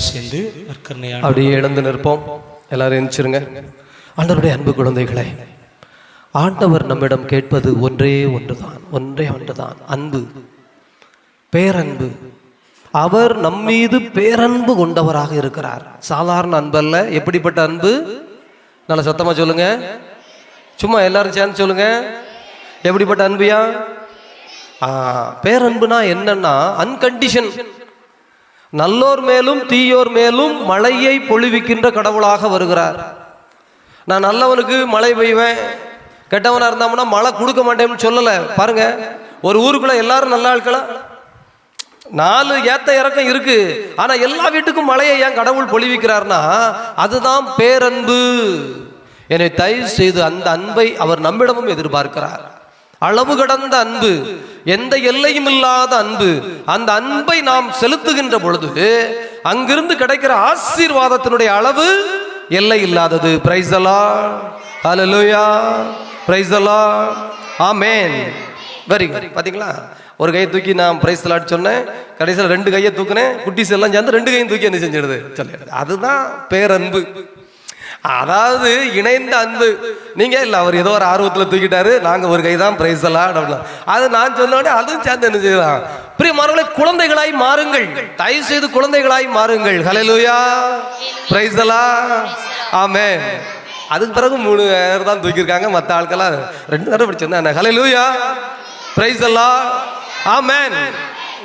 எல்லாரும் சேர்ந்து அப்படியே எழுந்து நிற்போம். எல்லாரும் எழுந்திருங்க. ஆண்டவருடைய அன்பு குழந்தைகளே, ஆண்டவர் நம்மிடம் கேட்பது ஒன்றே ஒன்றுதான், அன்பு, பேரன்பு. அவர் நம்மீது பேரன்பு கொண்டவராக இருக்கிறார். சாதாரண அன்பல்ல. எப்படிப்பட்ட அன்பு? நல்ல சத்தமா சொல்லுங்க, சும்மா எல்லாரும் சேர்ந்து சொல்லுங்க. எப்படிப்பட்ட அன்புயா? பேரன்புனா என்னன்னா அன்கண்டிஷன். நல்லோர் மேலும் தீயோர் மேலும் மழையை பொழிவிக்கின்ற கடவுளாக வருகிறார். நான் நல்லவனுக்கு மழை பெய்வேன், கெட்டவனா இருந்தாங்கன்னா மழை கொடுக்க மாட்டேன்னு சொல்லல. பாருங்க, ஒரு ஊருக்குள்ள எல்லாரும் நல்ல ஆட்களா? 4 ஏத்த இறக்கம் இருக்கு. ஆனா எல்லா வீட்டுக்கும் மழையை ஏன் கடவுள் பொழிவிக்கிறார்னா அதுதான் பேரன்பு. என்னை தயவு செய்து அந்த அன்பை அவர் நம்மிடமும் எதிர்பார்க்கிறார். அளவு கடந்த அன்பு, எந்த எல்லையும் இல்லாத அன்பு. அந்த அன்பை நாம் செலுத்துகின்ற பொழுது அங்கிருந்து கிடைக்கிற ஆசீர்வாதத்தினுடைய அளவு எல்லை இல்லாதது. Praise the Lord, hallelujah, praise the Lord, amen. Very good. பாத்தீங்களா, ஒரு கையை தூக்கி நான் பிரைஸ் தி லார்ட் சொன்னேன், கடைசியில் 2 கையை தூக்குனேன், குட்டிஸ் எல்லாம் சேர்ந்து 2 கையும் தூக்கி என்ன செஞ்சிடுது சொல்ல. அதுதான் பேரன்பு. அதாவது இணைந்த அன்பு. நீங்க இல்ல, அவர் ஏதோ ஒரு ஆர்வத்துல தூக்கிட்டாரு, நாங்க ஒரு கை தான் பிரைஸ் தி லார்ட் அப்படின்னா அது நான் சொன்னோடனே அதுவும் சேர்ந்து என்ன செய்யலாம். பிரியமானவர்களே, குழந்தைகளாய் மாறுங்கள். தயவு செய்து குழந்தைகளாய் மாறுங்கள். ஹல்லேலூயா, பிரைஸ் தி லார்ட், ஆமென். அதுக்கு பிறகு 3 பேர் தான் தூக்கியிருக்காங்க, மற்ற ஆட்கள்லாம் 2 தடவை படிச்சிருந்தேன். ஹல்லேலூயா, பிரைஸ் தி லார்ட், ஆமென்.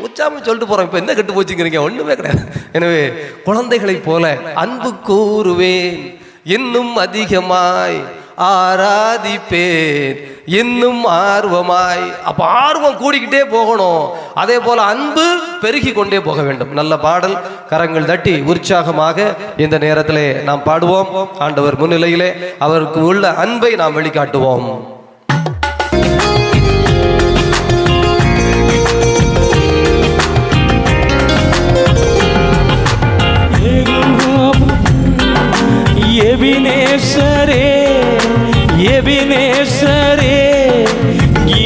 உச்சாம சொல்லிட்டு போறோம். இப்ப என்ன கெட்டு போச்சுங்கிறீங்க? ஒண்ணுமே கிடையாது. எனவே குழந்தைகளை போல அன்பு கூறுவேன், இன்னும் அதிகமாய் ஆராதிப்பேன், இன்னும் ஆர்வமாய். அப்ப ஆர்வம் கூடிக்கிட்டே போகணும். அதே போல அன்பு பெருகி கொண்டே போக வேண்டும். நல்ல பாடல், கரங்கள் தட்டி உற்சாகமாக இந்த நேரத்திலே நாம் பாடுவோம். ஆண்டவர் முன்னிலையிலே அவருக்கு உள்ள அன்பை நாம் வெளிக்காட்டுவோம். எபினேசரே, எபினேசரே,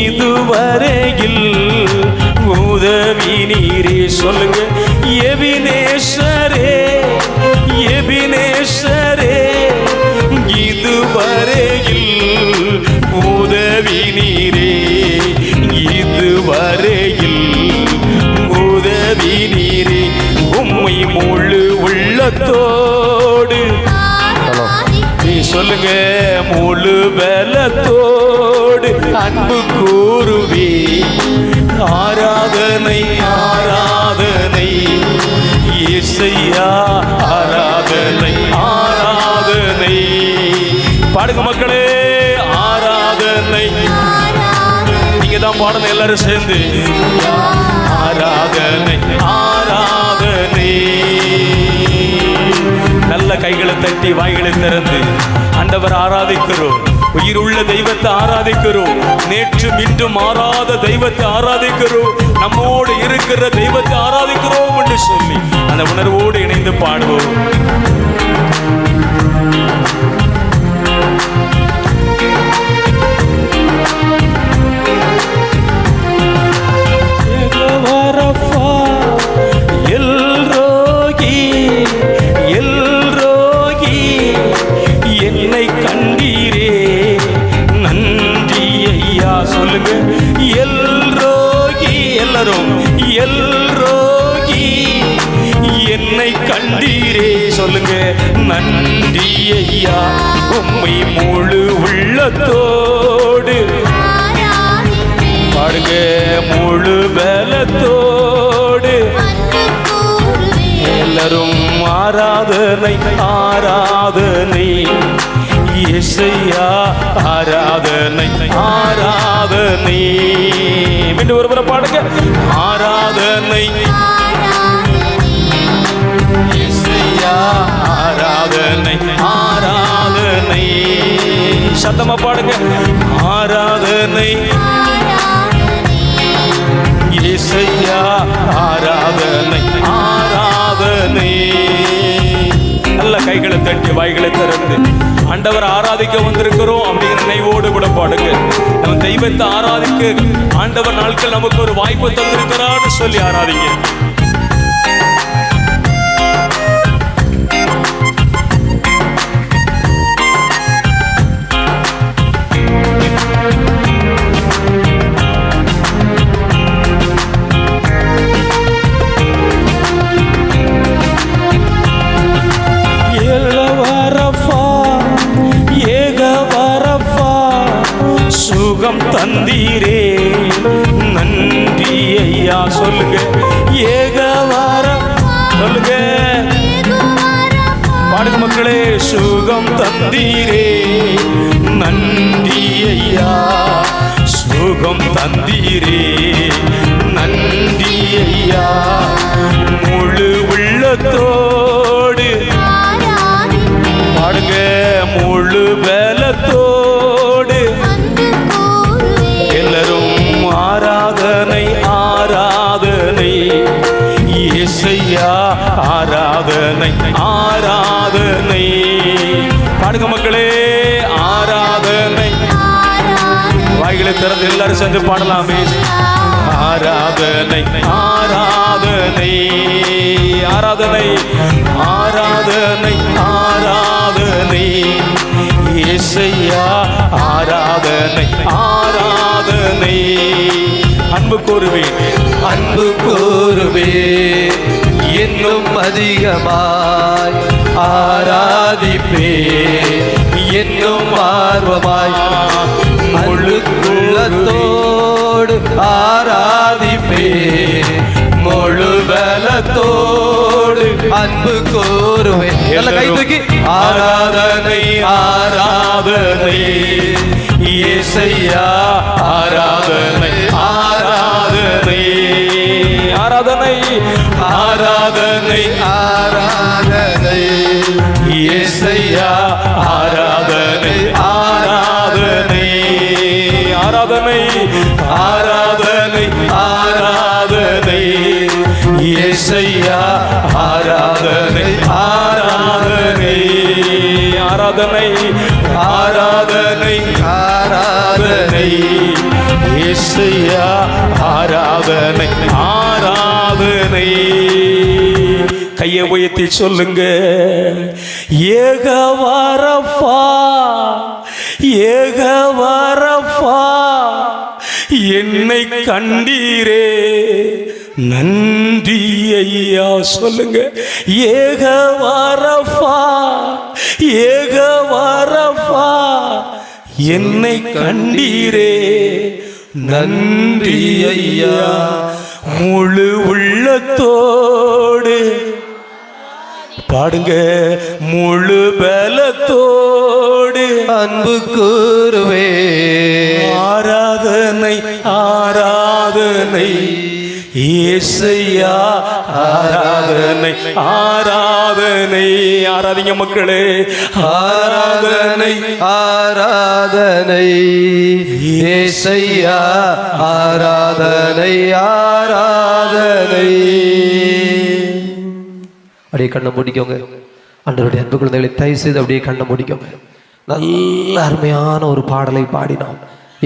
இதுவரையில் உதவி நீரே. சொல்லுங்க, எபினேசரே, எபினேசரே, இதுவரையில் உதவி நீரே, இதுவரையில் உதவி நீரே. உம்மை முழு உள்ளத்தோடு சொல்லுங்க, முழு பலத்தோடு அன்பு கூறுவே. ஆராதனை, ஆராதனை இயேசையா, ஆராதனை, ஆராதனை. பாடுங்க மக்களே, ஆராதனை. நீங்க தான் பாடணும் எல்லாரும் சேர்ந்து. ஆராதனை, ஆராதனை. நல்ல கைகளை தட்டி வாய்களை திறந்து ஆண்டவர் ஆராதிக்கிறோம். உயிருள்ள தெய்வத்தை ஆராதிக்கிறோம். நேற்று இன்றும் மாறாத தெய்வத்தை ஆராதிக்கிறோம். நம்மோடு இருக்கிற தெய்வத்தை ஆராதிக்கிறோம் என்று சொல்லி அந்த உணர்வோடு இணைந்து பாடுவோம். சொல்லுங்க, நன்றி ஐயா, உம்மை முழு உள்ளத்தோடு பாடுங்க, முழு பலத்தோடு எல்லாரும் ஆராதனை, ஆராதனை இயேசையா, ஆராதனை, ஆராதனை. மீண்டும் ஒரு முறை பாடுங்க, ஆராதனை ஆராதனை, ஆராதனை. சத்தமா பாடுங்க, ஆராதனை இயேசையா, ஆராதனை, ஆராதனை. நல்ல கைகளை தட்டி வாய்களை திறந்து ஆண்டவர் ஆராதிக்க வந்திருக்கிறோம் அப்படிங்கிற நினைவோடு கூட பாடுங்க. நம்ம தெய்வத்தை ஆராதிக்க ஆண்டவர் நாட்கள் நமக்கு ஒரு வாய்ப்பு தந்திருக்கிறான்னு சொல்லி ஆராதிங்க. தந்தீரே நன்றி ஐயா. சொல்லுங்க ஏகவாரம், சொல்லுங்க பாடுங்க மக்களே. சுகம் தந்தீரே நன்றி ஐயா, சுகம் தந்தீரே நன்றி ஐயா. முழு உள்ளத்தோடு பாடுங்க, முழு பலத்தோடு எல்லாரும் ஆராதனை ஆராதனை இயேசையா, ஆராதனை ஆராதனை. பாடுங்க மக்களே, ஆராதனை. வாய்களை திறந்து எல்லாரும் சேர்ந்து பாடலாமே. ஆராதனை ஆராதனை ஆராதனை ஆராதனை ஆராதனை இயேசையா, ஆராதனை ஆராதனை. அன்பு கூறுவேன், அன்பு கூறுவே இன்னும் அதிகமாய் ஆராதிப்பே இன்னும் ஆர்வமாய் முழு உள்ளத்தோடு ஆராதிப்பே முழு பலத்தோடு அன்பு கூறுவே. நல்ல கை தூக்கி ஆராதனை ஆராதனை இயேசையா, ஆராதனை ஆராதனை ஆராதனை ஆராதனை ஆராதனை இயேசையா, ஆராதனை ஆராதனை ஆராதனை ஆராதனை ஆராதனை இயேசையா, ஆராதனை ஆராதனை ஆராதனை ஆராதனை ஆராதனை இயேசையா, ஆராதனை ஆராதனை. கையை உயர்த்தி சொல்லுங்க, ஏகவாரப்பா ஏகவாரப்பா என்னை கண்டீரே நன்றி ஐயா. சொல்லுங்க, ஏகவாரப்பா ஏகவாரப்பா என்னை கண்டீரே நன்றி ஐயா. முழு உள்ளத்தோடு பாடுங்க, முழு பலத்தோடு அன்பு கூறுவே ஆராதனை ஆராதனை இயேசையா, ஆராதனை ஆராதனை. ஆராதிங்க மக்களே, ஆராதனை ஆராதனை இயேசையா, ஆராதனை ஆராதனை. அப்படியே கண்ணை மூடிக்கோங்க. ஆண்டவருடைய அன்பு குழந்தைகளை தயவு செய்து அப்படியே கண்ணை மூடிக்கோங்க. நல்ல அருமையான ஒரு பாடலை பாடினோம்.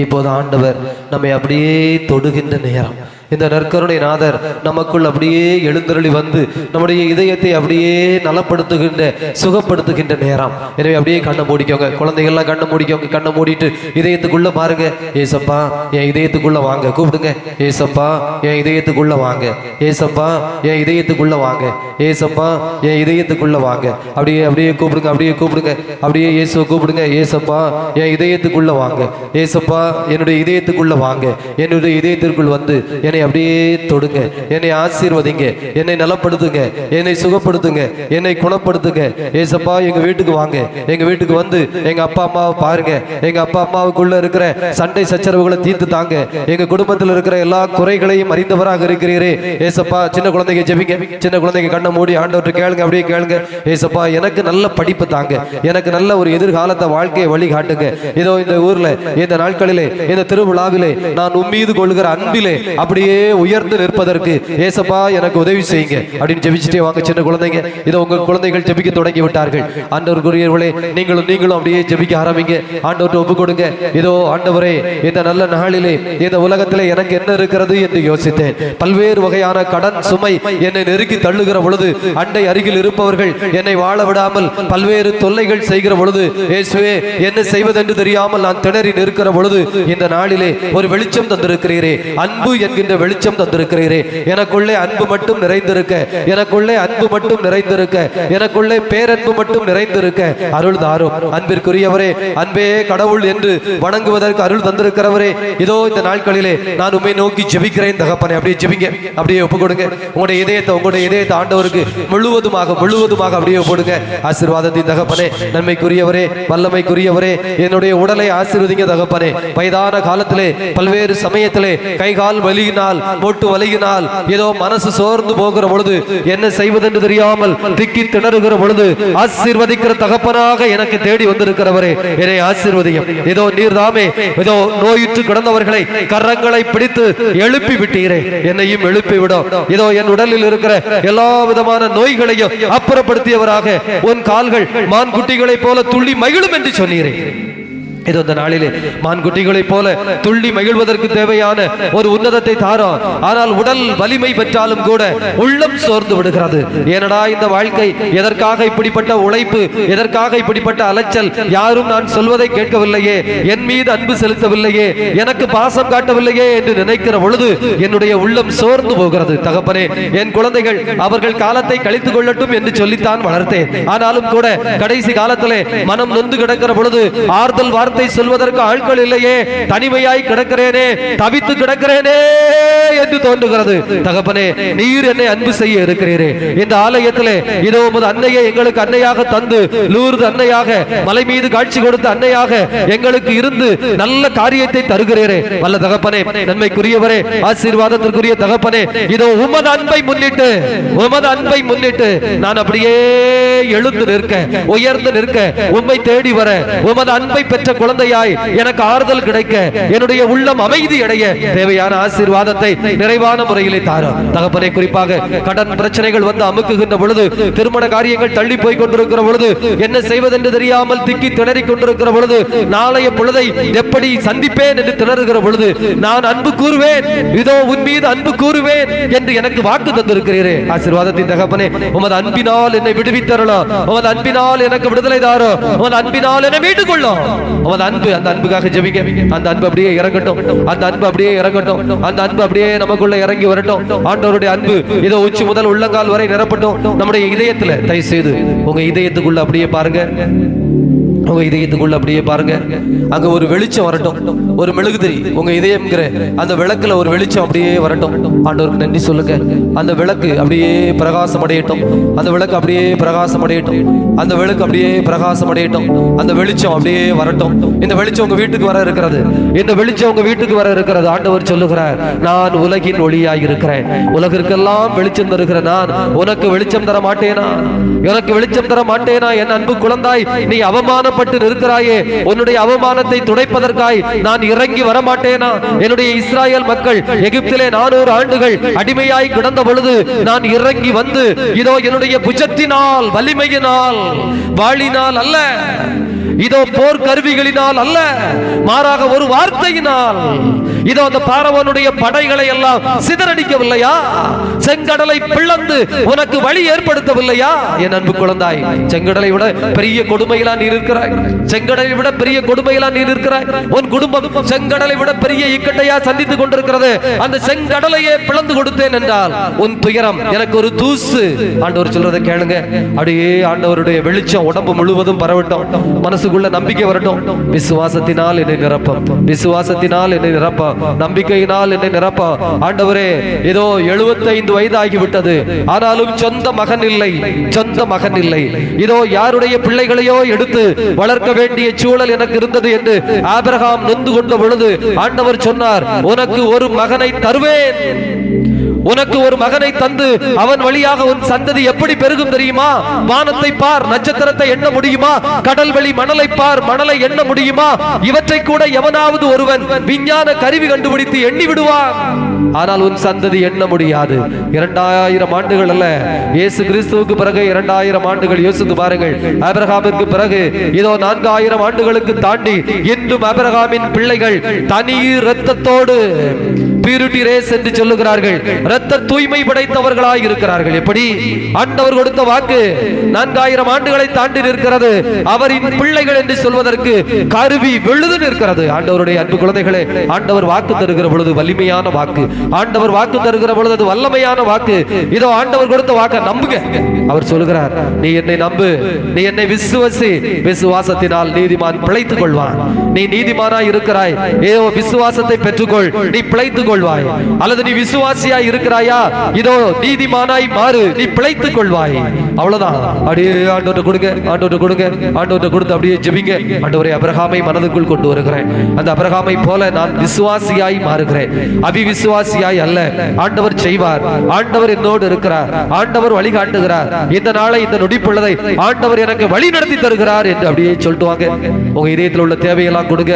இப்போது ஆண்டவர் நம்மை அப்படியே தொடுகின்ற நேரம். இந்த நற்கருணை நாதர் நமக்குள் அப்படியே எழுந்தருளி வந்து நம்முடைய இதயத்தை அப்படியே நலப்படுத்துகின்ற சுகப்படுத்துகின்ற நேரம். எனவே அப்படியே கண்ணை மூடிக்கோங்க. குழந்தைகள்லாம் கண்ணை மூடிக்கோங்க. கண்ணை மூடிட்டு இதயத்துக்குள்ள பாருங்க. ஏசப்பா என் இதயத்துக்குள்ள வாங்க, கூப்பிடுங்க. ஏசப்பா என் இதயத்துக்குள்ள வாங்க, ஏசப்பா என் இதயத்துக்குள்ள வாங்க, ஏசப்பா என் இதயத்துக்குள்ள வாங்க. அப்படியே அப்படியே கூப்பிடுங்க, அப்படியே கூப்பிடுங்க, அப்படியே இயேசுவை கூப்பிடுங்க. ஏசப்பா என் இதயத்துக்குள்ள வாங்க, ஏசப்பா என்னுடைய இதயத்துக்குள்ள வாங்க, என்னுடைய இதயத்திற்குள் வந்து என்னை அப்படியே தொடுங்க, என்னை ஆசீர்வதிங்க, என்னை நலப்படுத்துங்க, என்னை சுகப்படுத்துங்க, என்னை குணப்படுத்துங்க. ஏசப்பா எங்க வீட்டுக்கு வாங்க, எங்க வீட்டுக்கு வந்து எங்க அப்பா அம்மாவை பாருங்க, எங்க அப்பா அம்மாவுக்குள்ள இருக்கிற சண்டை சச்சரவுகளை தீர்த்து தாங்க, எங்க குடும்பத்தில் இருக்கிற எல்லா குறைகளையும் அறிந்தவராக இருக்கிறீரே. ஏசப்பா சின்ன குழந்தைங்க ஜெபிங்க, சின்ன குழந்தைங்க கண்ணை மூடி ஆண்டவர்கிட்ட கேளுங்க, அப்படியே கேளுங்க. ஏசப்பா எனக்கு நல்ல படிப்பு தாங்க, எனக்கு நல்ல ஒரு எதிர்காலத்தை வாழ்க்கையை வழிகாட்டுங்க. இதோ இந்த ஊர்ல இந்த நாட்களிலே இந்த திருவிழாவிலே நான் உம்மீது கொள்கிற அன்பிலே அப்படியே உயர்ந்து நிற்பதற்கு ஏசப்பா எனக்கு உதவி செய்யுங்க அப்படின்னு ஜெபிச்சுட்டே வாங்க சின்ன குழந்தைங்க. இதோ உங்க குழந்தைகள் ஜெபிக்க தொடங்கி விட்டார்கள். ஆண்டவருக்குரியவர்களே நீங்களும் அப்படியே ஜெபிக்க ஆரம்பிங்க. ஆண்டவர்கிட்ட ஒப்பு கொடுங்க. இதோ ஆண்டவரே இந்த நல்ல நாளிலே இந்த உலகத்திலே எனக்கு என்ன இருக்கிறது என்று யோசித்தேன். பல்வேறு வகையான கடன் சுமை என்னை நெருக்கி தள்ளுகிற பொழுது, அண்டை அருகில் இருப்பவர்கள் என்னை வாழ விடாமல் பல்வேறு தொல்லைகள் செய்கிற பொழுது, இயேசுவே என்ன செய்வதென்று தெரியாமல் நான் திணறி நிற்கிற பொழுது இந்த நாளிலே ஒரு வெளிச்சம் தந்திருக்கிறீரே. அன்பு என்கின்ற கொஞ்சம் வெளிச்சம் தந்திருக்கிறீரே. எனக்குள்ளே அன்பு மட்டும் நிறைந்திருக்க, எனக்குள்ளே அன்பு மட்டும் நிறைந்திருக்க, எனக்குள்ளே பேரன்பு மட்டும் நிறைந்திருக்க அருள் தாரும். அன்பிற்குரியவரே, அன்பே கடவுள் என்று வணங்குவதற்கு அருள் தந்திருக்கிறவரே, இதோ இந்த நாட்களிலே நான் உம்மை நோக்கி ஜெபிக்கிறேன் தகப்பனே. அப்படியே ஜெபிங்க, அப்படியே ஒப்பு கொடுங்க உங்களுடைய இதயத்தை ஆண்டவருக்கு முழுவதுமாக அப்படியே போடுங்க. ஆசீர்வாதத்தின் தகப்பனே, நன்மைக்குரியவரே, வல்லமைக்குரியவரே, என்னுடைய உடலை ஆசீர்வதிங்க தகப்பனே. வயதான காலத்திலே பல்வேறு சமயத்திலே கைகால் வலியினால், மூட்டு வலியினால், ஏதோ மனசு சோர்ந்து போகிற பொழுது, என்ன செய்வதென்று தெரியாமல் திக்கி திணறுகிற பொழுது, ஆசீர்வதிக்கிற தகப்பனாக எனக்கு தேடி வந்திருக்கிறவரே, என்னை ஆசீர்வதியும். ஏதோ நீர்தாமே ஏதோ நோயுற்று கிடந்தவர்களை கரங்களை பிடித்து எழுப்பி விட்டீரே, என்னையும் எழுப்பி விடும். இதோ என் உடலில் இருக்கிற எல்லா விதமான நோய்களையும் அப்புறப்படுத்தியவராக, உன் கால்கள் மான் குட்டிகளைப் போல துள்ளி மகிழும் என்று சொன்னீரே. இது இந்த நாளிலே மான்குட்டிகளைப் போல துள்ளி மகிழ்வதற்கு தேவையான ஒரு உன்னதத்தை தாரோம். ஆனால் உடல் வலிமை பெற்றாலும் கூட உள்ளம் சோர்ந்து விடுகிறது. ஏனடா இந்த வாழ்க்கை, எதற்காக இப்படிப்பட்ட உழைப்பு, எதற்காக இப்படிப்பட்ட அலைச்சல், யாரும் நான் சொல்வதை கேட்கவில்லையே, என் மீது அன்பு செலுத்தவில்லையே, எனக்கு பாசம் காட்டவில்லையே என்று நினைக்கிற பொழுது என்னுடைய உள்ளம் சோர்ந்து போகிறது. தகப்பனே, என் குழந்தைகள் அவர்கள் காலத்தை கழித்துக் கொள்ளட்டும் என்று சொல்லித்தான் வளர்த்தேன். ஆனாலும் கூட கடைசி காலத்திலே மனம் நொந்து கிடக்கிற பொழுது ஆறுதல் வார்த்தை சொல்வதற்கு ஆட்கள் இல்லையே, தனிமையாய் கிடக்கிறேனே, தவித்து கிடக்கிறேனே என்று தோன்றுகிறது. தகப்பனே, நீர் என்னை அன்பு செய்ய இருக்கிறீரே. இந்த ஆலயத்திலே இதோ உமது அன்னையை எங்களுக்கு அன்னையாக தந்து, லூர்து அன்னையாக, மலை மீது காட்சி கொடுத்த அன்னையாக எங்களுக்கு இருந்து நல்ல காரியத்தை தருகிறீரே. வல்ல தகப்பனே, நன்மைக்குரியவரே, ஆசீர்வாதத்திற்குரிய தகப்பனே, இதோ உமது அன்பை முன்னிட்டு நான் அப்படியே எழுந்து நிற்க, உயர்ந்து நிற்க, உம்மை தேடி வர, உமது அன்பை பெற்ற குழந்தையாய் எனக்கு ஆறுதல் கிடைக்க, என்னுடைய உள்ளம் அமைதி அடைய தேவையான ஆசீர்வாதத்தை நிறைவான முறையிலே தாரும் தகப்பனே. குறிப்பாக கடன் பிரச்சனைகள் வந்து அமுக்குகின்ற பொழுது, திருமண காரியங்கள் தள்ளி போய் கொண்டிருக்கிற பொழுது, என்ன செய்வதென்று தெரியாமல் திக்கி திணறிக் கொண்டிருக்கிற பொழுது, நாளைய பொழுதை எப்படி சந்திப்பேன் என்று திணறுகிற பொழுது, நான் அன்பு கூறுவேன், இதோ உன் மீது அன்பு கூறுவேன் என்று எனக்கு வாக்கு தந்திருக்கிறீரே. ஆசீர்வாதத்தின் தகப்பனே, உமது அன்பினால் என்னை விடுவித்தரலாம், உமது அன்பினால் எனக்கு விடுதலை தாரும், உமது அன்பினால் என்னை மீட்டுக் கொள்ளும். அன்பு, அந்த அன்புக்காக ஜெபிக்க. அந்த அன்பு அப்படியே இறங்கட்டும், அந்த அன்பு அப்படியே இறங்கட்டும், அந்த அன்பு அப்படியே நமக்குள்ள இறங்கி வரட்டும். ஆண்டவருடைய அன்பு இதோ உச்சி முதல் உள்ளங்கால் வரை நிரப்பட்டும் நம்முடைய இதயத்துல. தயவு செய்து உங்க இதயத்துக்குள்ள அப்படியே பாருங்க, உங்க இதயத்துக்குள்ள அப்படியே பாருங்க, அங்க ஒரு வெளிச்சம் வரட்டும், ஒரு மெழுகுதிரி உங்க இதயம்ங்கிற அந்த விளக்குல ஒரு வெளிச்சம் அப்படியே வரட்டும். ஆண்டவருக்கு நன்றி சொல்லுங்க. அந்த விளக்கு அப்படியே பிரகாசம் அடையட்டும், அந்த விளக்கு அப்படியே பிரகாசம் அடையட்டும், அந்த விளக்கு அப்படியே பிரகாசம் அடையட்டும், அந்த வெளிச்சம் அப்படியே வரட்டும். இந்த வெளிச்சம் உங்க வீட்டுக்கு வர இருக்கிறது, இந்த வெளிச்சம் உங்க வீட்டுக்கு வர இருக்கிறது. ஆண்டவர் சொல்லுகிறார், நான் உலகின் ஒளியாய் இருக்கிறேன், உலகிற்கெல்லாம் வெளிச்சம் தருகிற நான் உனக்கு வெளிச்சம் தர மாட்டேனா? எனக்கு வெளிச்சம் தர மாட்டேனா? என் அன்பு குழந்தாய், நீ அவமானப்பட்டு நிற்கிறாயே, உன்னுடைய அவமானத்தை துடைப்பதற்காய் நான் இறங்கி வரமாட்டேனா? என்னுடைய இஸ்ராயேல் மக்கள் எகிப்திலே 400 ஆண்டுகள் அடிமையாய் கிடந்த பொழுது நான் இறங்கி வந்து, இதோ என்னுடைய புஜத்தினால், வலிமையினால், வாளினால் அல்ல, இதோ போர் கருவிகளினால் அல்ல, மாறாக ஒரு வார்த்தையினால் இதோ அந்த பார்வோனுடைய படைகளை எல்லாம் சிதறடிக்கவில்லையா? செங்கடலை பிளந்து உனக்கு வழி ஏற்படுத்தவில்லையா? என் அன்பு குழந்தாய், செங்கடலை விட பெரிய கொடுமையிலா நீ இருக்கிறாய், செங்கடலை விட பெரிய கொடுமையிலா நீ இருக்கிறாய். உன் குடும்பம் செங்கடலை விட பெரிய இக்கட்டையா சந்தித்துக் கொண்டிருக்கிறது. அந்த செங்கடலையே பிளந்து கொடுத்தேன் என்றால் உன் துயரம் எனக்கு ஒரு தூசு. ஆண்டவர் சொல்றதை கேளுங்க. அப்படியே ஆண்டவருடைய வெளிச்சம் உடம்பு முழுவதும் பரவட்டும், மனசுக்குள்ள நம்பிக்கை வரட்டும். விசுவாசத்தினால் என்னை நிரப்ப, விசுவாசத்தினால் என்னை நிரப்ப, நம்பிக்கையினால் என்னை நிரப்ப. ஆண்டவரே, ஏதோ 75 வயதாகிவிட்டது, ஆனாலும் சொந்த மகன் இல்லை, சொந்த மகன் இல்லை. இதோ யாருடைய பிள்ளைகளையோ எடுத்து வளர்க்க வேண்டிய சூழல் எனக்கு இருந்தது என்று ஆபிரகாம் நொந்து கொண்ட பொழுது ஆண்டவர் சொன்னார், உனக்கு ஒரு மகனை தருவேன், உனக்கு ஒரு மகனை தந்து அவன் வழியாக உன் சந்ததி எப்படி பெருகும் தெரியுமா? வானத்தை பார், நட்சத்திரத்தை எண்ண முடியுமா? கடல் வெளி மணலை பார், மணலை எண்ண முடியுமா? இவற்றை கூட எவனாவது ஒருவன் விஞ்ஞான கருவி கண்டுபிடித்து எண்ணி விடுவான், ஆனால் உன் சந்ததி எண்ண முடியாது. 2000 ஆண்டுகள் அல்ல, இயேசு கிறிஸ்துவுக்கு பிறகு 2000 ஆண்டுகள். யோசித்து பாருங்கள், ஆபிரகாமிற்கு பிறகு இதோ 4000 ஆண்டுகளுக்கு தாண்டி இன்றும் ஆபிரகாமின் பிள்ளைகள் தனி இரத்தத்தோடு பியூரிட்டி ரேஸ் என்று சொல்லுகிறார்கள். இரத்த தூய்மை படைத்தவர்களாய் இருக்கிறார்கள். எப்படி? ஆண்டவர் கொடுத்த வாக்கு 4000 ஆண்டுகளை தாண்டி நிற்கிறது. அவரின் பிள்ளைகள் என்று சொல்வதற்கு கருவி விழுது நிற்கிறது. ஆண்டவருடைய அன்பு குழந்தைகளே, ஆண்டவர் வாக்கு தருகிற பொழுது வலிமையான வாக்கு, ஆண்டவர் வாக்கு தருகிற பொழுது அது வல்லமையான வாக்கு. இதோ ஆண்டவர் கொடுத்த வாக்கை நம்புங்க. அவர் சொல்லுகிறார், நீ என்னை நம்பு, நீ என்னை விசுவாசி, விசுவாசத்தினால் நீதிமான் பிழைத்துக் கொள்வான். நீ நீதிமானாய் இருக்கிறாய், ஏதோ விசுவாசத்தை பெற்றுக்கொள், நீ பிழைத்துக் கொள்வாய். அல்லது நீ விசுவாசியாய் இருக்கிறாயா, இதோ நீதிமானாய் மாறு, நீ பிழைத்துக் கொள்வாய். அவ்வளவுதான். அப்படியே ஆண்டவர்கிட்ட கொடுங்க, ஆண்டவர்கிட்ட கொடுங்க, ஆண்டவர்கிட்ட கொடுத்து அப்படியே ஜெபிங்க. ஆண்டவரே, அபிரகாமை மனதுக்குள் கொண்டு வருகிறேன். அந்த அபிரகாமை போல நான் விசுவாசியாய் மாறுகிறேன், அபிவிசுவாசியாய் அல்ல. ஆண்டவர் செய்வார், ஆண்டவர் என்னோடு இருக்கிறார், ஆண்டவர் வழிகாட்டுகிறார். இந்த நாளை, இந்த நொடிப்புள்ளதை ஆண்டவர் எனக்கு வழி நடத்தி தருகிறார் என்று அப்படியே சொல்லிட்டு வாங்க. உங்க இதயத்தில் உள்ள தேவையெல்லாம் கொடுங்க.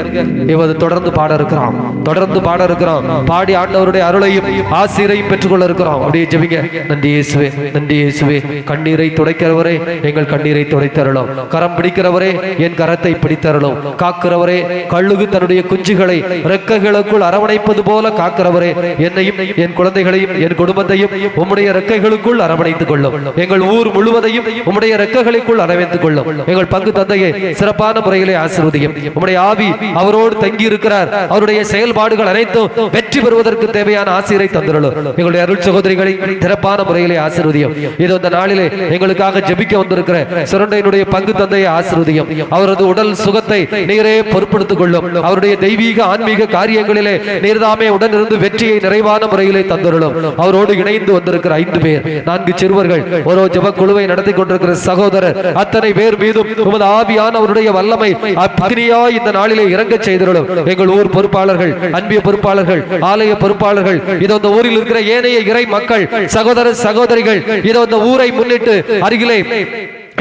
இவது தொடர்ந்து பாட இருக்கிறோம், தொடர்ந்து பாட இருக்கிறோம். பாடி ஆண்டவருடைய அருளையும் ஆசீரையும் பெற்றுக்கொள்ள இருக்கிறோம். அப்படியே ஜெபிங்க. நன்றி இயேசுவே, நன்றி இயேசுவே. கண்ணீரை துடைக்கிறவரே, எங்கள் கண்ணீரை துடைத்தருளும். கரம் பிடிக்கிறவரே, என் கரத்தை பிடித்தருளும். காக்கிறவரே, கழுகு தன்னுடைய குஞ்சுகளை ரெக்கைகளுக்குள் அரவணைப்பது போல காக்கிறவரே, என்னையும் என் குழந்தைகளையும் என் குடும்பத்தையும் உம்முடைய ரெக்கைகளுக்குள் அரவணைத்துக் கொள்ளும். எங்கள் ஊர் முழுவதையும் உம்முடைய ரெக்கைகளுக்குள் அரவணைத்துக் கொள்ளும். எங்கள் பங்கு தந்தையை சிறப்பான முறையிலே ஆசீர்வதியும். உம்முடைய ஆவி அவரோடு தங்கி இருக்கிறார். அவருடைய செயல்பாடுகள் அனைத்தும் வெற்றி பெறுவதற்கு தேவையான ஆசீரை தந்திருளும். எங்களுடைய அருள் சகோதரிகளை சிறப்பான முறையிலே ஆசீர்வதியும். இது இந்த நாளிலே எங்களுக்காக ஜெபிக்க வந்திருக்கிற சுரண்டையினுடைய பங்கு தந்தையை ஆசீர்வதியும். அவரது உடல் சுகத்தை நீரே பொறுப்படுத்திக் கொள்ளும். அவருடைய தெய்வீக ஆன்மீக காரியங்களிலே நீர்தாமே உடனிருந்து வெற்றியை நிறைவான முறையிலே தந்திருளும். அவரோடு இணைந்து வந்திருக்கிற 5 பேர், 4 சிறுவர்கள், ஒரு ஜெப குழுவை நடத்தி கொண்டிருக்கிற சகோதரர், அத்தனை பேர் மீதும் உமது ஆவியானவருடைய வல்லமை அக்னியாய் இந்த நாளிலே இறங்க செய்திருளும். எங்கள் ஊர் பொறுப்பாளர்கள், அன்பிய பொறுப்பாளர்கள், ஆலய பொறுப்பாளர்கள், இதோ இந்த ஊரில் இருக்கிற ஏனைய இறை மக்கள், சகோதர சகோதரிகள், இதோ இந்த ஊரை முன்னிட்டு அருகிலே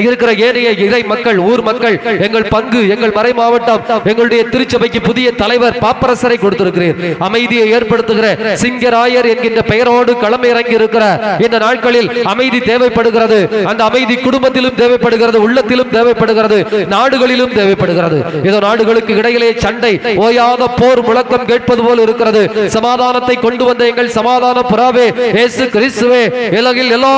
இருக்கிற ஏனைய இறை மக்கள், ஊர் மக்கள், எங்கள் பங்கு, எங்கள் மறை மாவட்டம், எங்களுடைய திருச்சபைக்கு புதிய தலைவர் பாப்பரசரை கொடுத்திருக்கிறேன். அமைதியை ஏற்படுத்துகிற சிங்கராயர் என்கின்ற பெயரோடு களம் இறங்கி இருக்கிற இந்த நாட்களில் அமைதி தேவைப்படுகிறது. அந்த அமைதி குடும்பத்திலும் தேவைப்படுகிறது, உள்ளத்திலும் தேவைப்படுகிறது, நாடுகளிலும் தேவைப்படுகிறது. இதோ நாடுகளுக்கு இடையிலே சண்டை, ஓயாத போர் முழக்கம் கேட்பது போல் இருக்கிறது. சமாதானத்தை கொண்டு வந்த எங்கள் சமாதான புறாவே இயேசு கிறிஸ்துவே, உலகில் எல்லா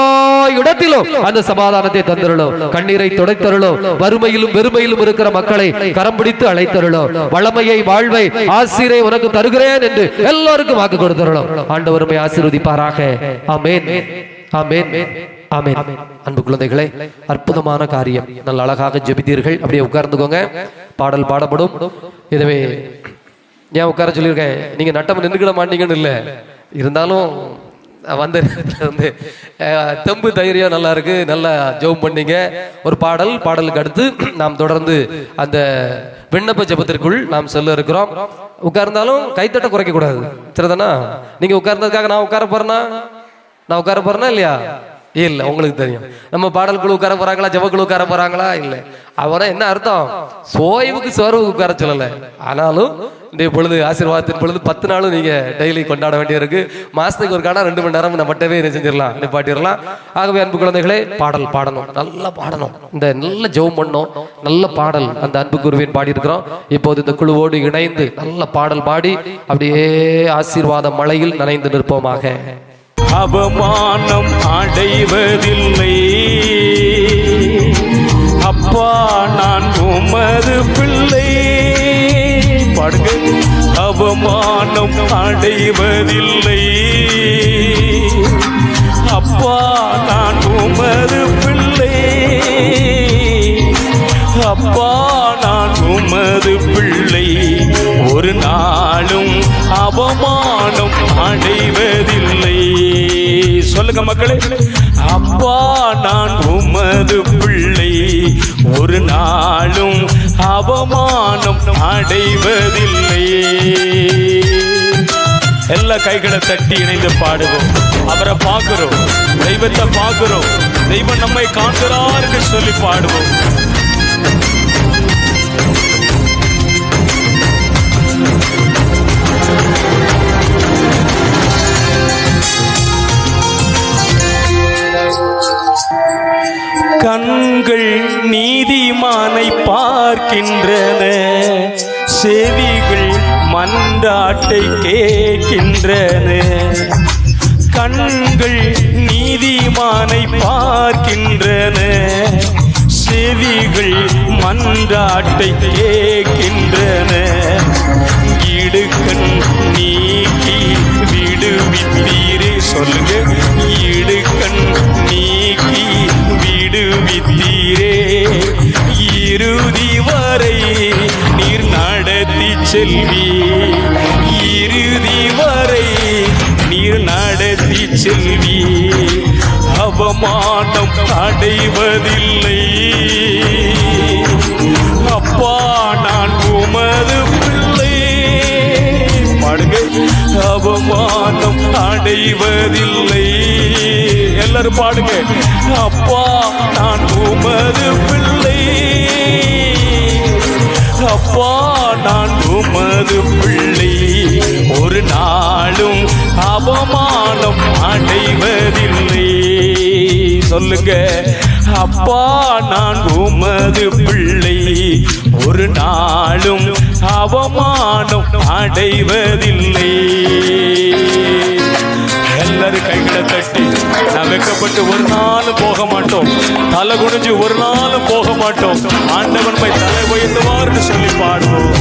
இடத்திலும் அந்த சமாதானத்தை தந்திருளும். கண்ணீரை துடைத்தருளோ. வறுமையிலும் வெறுமையிலும் இருக்கிற மக்களை கரம் பிடித்து அழைத்தருளோ. வளமையை, வாழ்வை, ஆசீரை உனக்கு தருகிறேன் என்று எல்லாருக்கும் வாக்கு கொடுத்தருளோ. ஆண்டவர் உம்மை ஆசீர்வதிப்பாராக. ஆமென், ஆமென், ஆமென். அன்பு குழந்தைகளே, அற்புதமான காரியம். நல்ல அழகாக ஜெபித்தீர்கள். அப்படியே உட்கார்ந்துக்கோங்க. பாடல் பாடப்படும். இதுவே ஏன் உட்கார சொல்லியிருக்கேன், நீங்க நட்டம் நின்றுக்கிட மாட்டீங்கன்னு இல்லை, இருந்தாலும் வந்து தெம்பு தைரியம் நல்லா இருக்கு, நல்லா ஜெபம் பண்ணீங்க. ஒரு பாடலுக்கு அடுத்து நாம் தொடர்ந்து அந்த விண்ணப்ப ஜெபத்திற்குள் நாம் செல்ல இருக்கிறோம். உட்கார்ந்தாலும் கைத்தட்ட குறைக்க கூடாது, சரிதானா? நீங்க உட்கார்ந்ததுக்காக நான் உட்கார போறேனா இல்லையா? இல்ல, உங்களுக்கு தெரியும். நம்ம பாடல் குழு உட்கார போறாங்களா, ஜெப குழு உட்கார போறாங்களா? இல்ல. அவரை என்ன அர்த்தம்? சோய்வுக்கு சோர்வுக்கு உட்கார சொல்லல. ஆனாலும் இந்த பொழுது, ஆசீர்வாதத்தின் பொழுது 10 நாளும் நீங்க டெய்லி கொண்டாட வேண்டியிருக்கு. மாசத்துக்கு ஒரு காணா 2 மணி நேரம் நம்ம மட்டுமே என்ன செஞ்சிடலாம், நிப்பாட்டிடலாம். ஆகவே அன்பு குழந்தைகளே, பாடல் பாடணும், நல்லா பாடணும், இந்த நல்ல ஜெபம் பண்ணணும், நல்ல பாடல் அந்த அன்பு குருவின் பாடி இருக்கிறோம். இப்போது இந்த குழுவோடு இணைந்து நல்ல பாடல் பாடி அப்படியே ஆசீர்வாத மழையில் நனைந்து நிற்போமாக. அவமானம் அடைவதில்லை அப்பா, நான் உமது பிள்ளை. பாடுங்க. அவமானம் அடைவதில்லை அப்பா, நான் உமது பிள்ளை. அப்பா, நான் உமது பிள்ளை. ஒரு நாளும் அவமானம் அடைவதில்லை. சொல்லுங்க மக்களே. அப்பா, நான் உமது பிள்ளை. ஒரு நாளும் அவமானம் அடைவதில்லை. எல்லா கைகளை தட்டி இணைந்து பாடுவோம். அவரை பார்க்கிறோம், தெய்வத்தை பார்க்கிறோம், தெய்வம் நம்மை காண்கிறார் என்று சொல்லி பாடுவோம். கண்கள் நீதிமானை பார்க்கின்றன, செவிகள் மன்றாட்டை கேட்கின்றன, கண்கள் நீதிமானை பார்க்கின்றன, செவிகள் மன்றாட்டை கேட்கின்றன, இடுக்கண் நீக்கி விடுவித்தீரே. சொல்லுங்க, இடுக்கண் நீக்கி விடுவித்தீரே, இறுதி வரை நீர் நடத்தி செல்வி, இறுதி வரை நீர் நடத்தி செல்வி, அவமானம் அடைவதில்லை. அப்பா நான் உமது பிள்ளை, பாடுங்க, அவமானம் அடைவதில்லை. எல்லாரும் பாடுங்க, அப்பா நான் உமது பிள்ளை, அப்பா நான் உமது பிள்ளை, ஒரு நாளும் அவமானம் அடைவதில்லை. சொல்லுங்க, அப்பா நான் உமது பிள்ளை, ஒரு நாளும் அவமானம் அடைவதில்லை. எல்லாரும் கைகளை தட்டி, நான் வெக்கப்பட்டு ஒரு நாளும் போக மாட்டோம், தலை குனிஞ்சு ஒரு நாளும் போக மாட்டோம், ஆண்டவன் போய் தலை உயர்த்துவார்னு சொல்லி பாடுவோம்.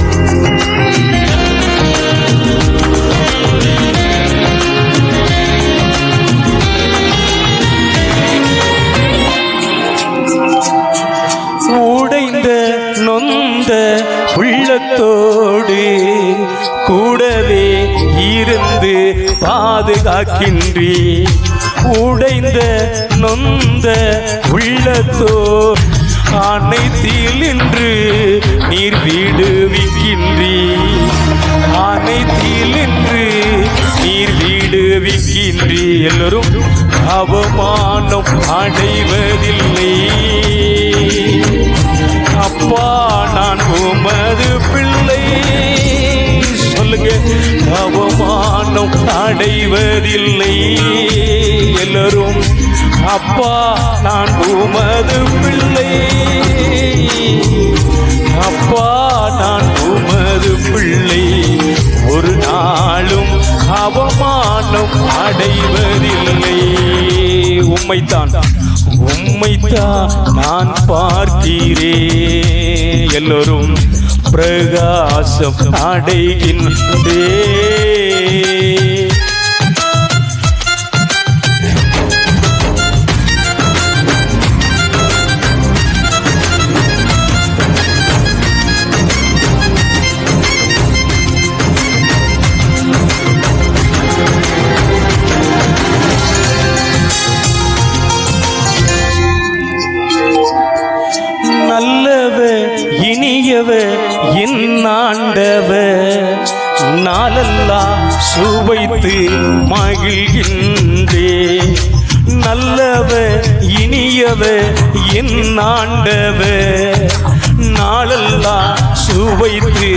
உடைந்த நொந்த உள்ளத்தோடு கூடவே இருந்து பாதுகாக்கின்றீ, உடைந்த நொந்த உள்ளத்தோ அனைத்தில் இன்று நீர் விடுவிக்கின்றீ, அனைத்தில் இன்று நீர் விடுவிக்கின்றீ. எல்லோரும் அவமானம் அடைவதில்லை. அப்பா நான் உமது பிள்ளை, சொல்லுங்க, அவமானம் அடைவதில்லை. எல்லாரும் அப்பா நான் உமது பிள்ளை, அப்பா நான் உமது பிள்ளை, ஒரு நாளும் அவமானம் அடைவதில்லை. உம்மைத்தான் உம்மைத்தான் நான் பார்க்கிறேன். எல்லோரும் பிரகாசம் அடைகின்றேன். என் ஆண்டவர் நாளெல்லாம் சுவைத்து மகிழ்கின்றே, நல்லவர் இனியவர் என் ஆண்டவர் நாளெல்லாம் சுவைத்து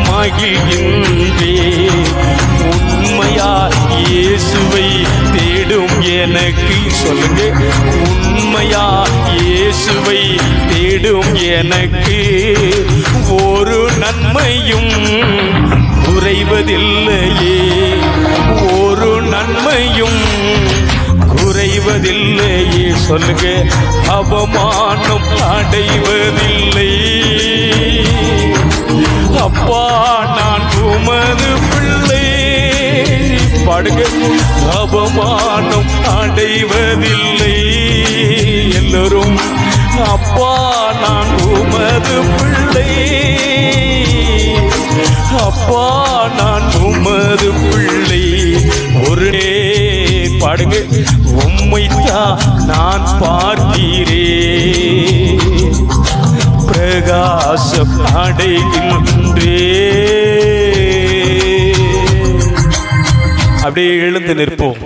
மகிழ்கின்றே. உண்மையா இயேசுவை தேடும் எனக்கு, சொல்லுங்க, உண்மையா இயேசுவை தேடும் எனக்கு ஒரு நன்மையும் குறைவதில்லையே, ஒரு நன்மையும் குறைவதில்லையே. சொல்லுங்க, அவமானம் அடைவதில்லை. அப்பா நான் உமது பிள்ளை, பாடுங்க, அவமானம் அடைவதில்லை. எல்லோரும் அப்பா நான் உமது பிள்ளை, அப்பா நான் உமது பிள்ளை, ஒரு பாடுங்க, உம்மைத்தான் நான் பார்க்கிறேன், பிரகாசம் அடைகின்றேன். அப்படியே எழுந்து நிற்போம்.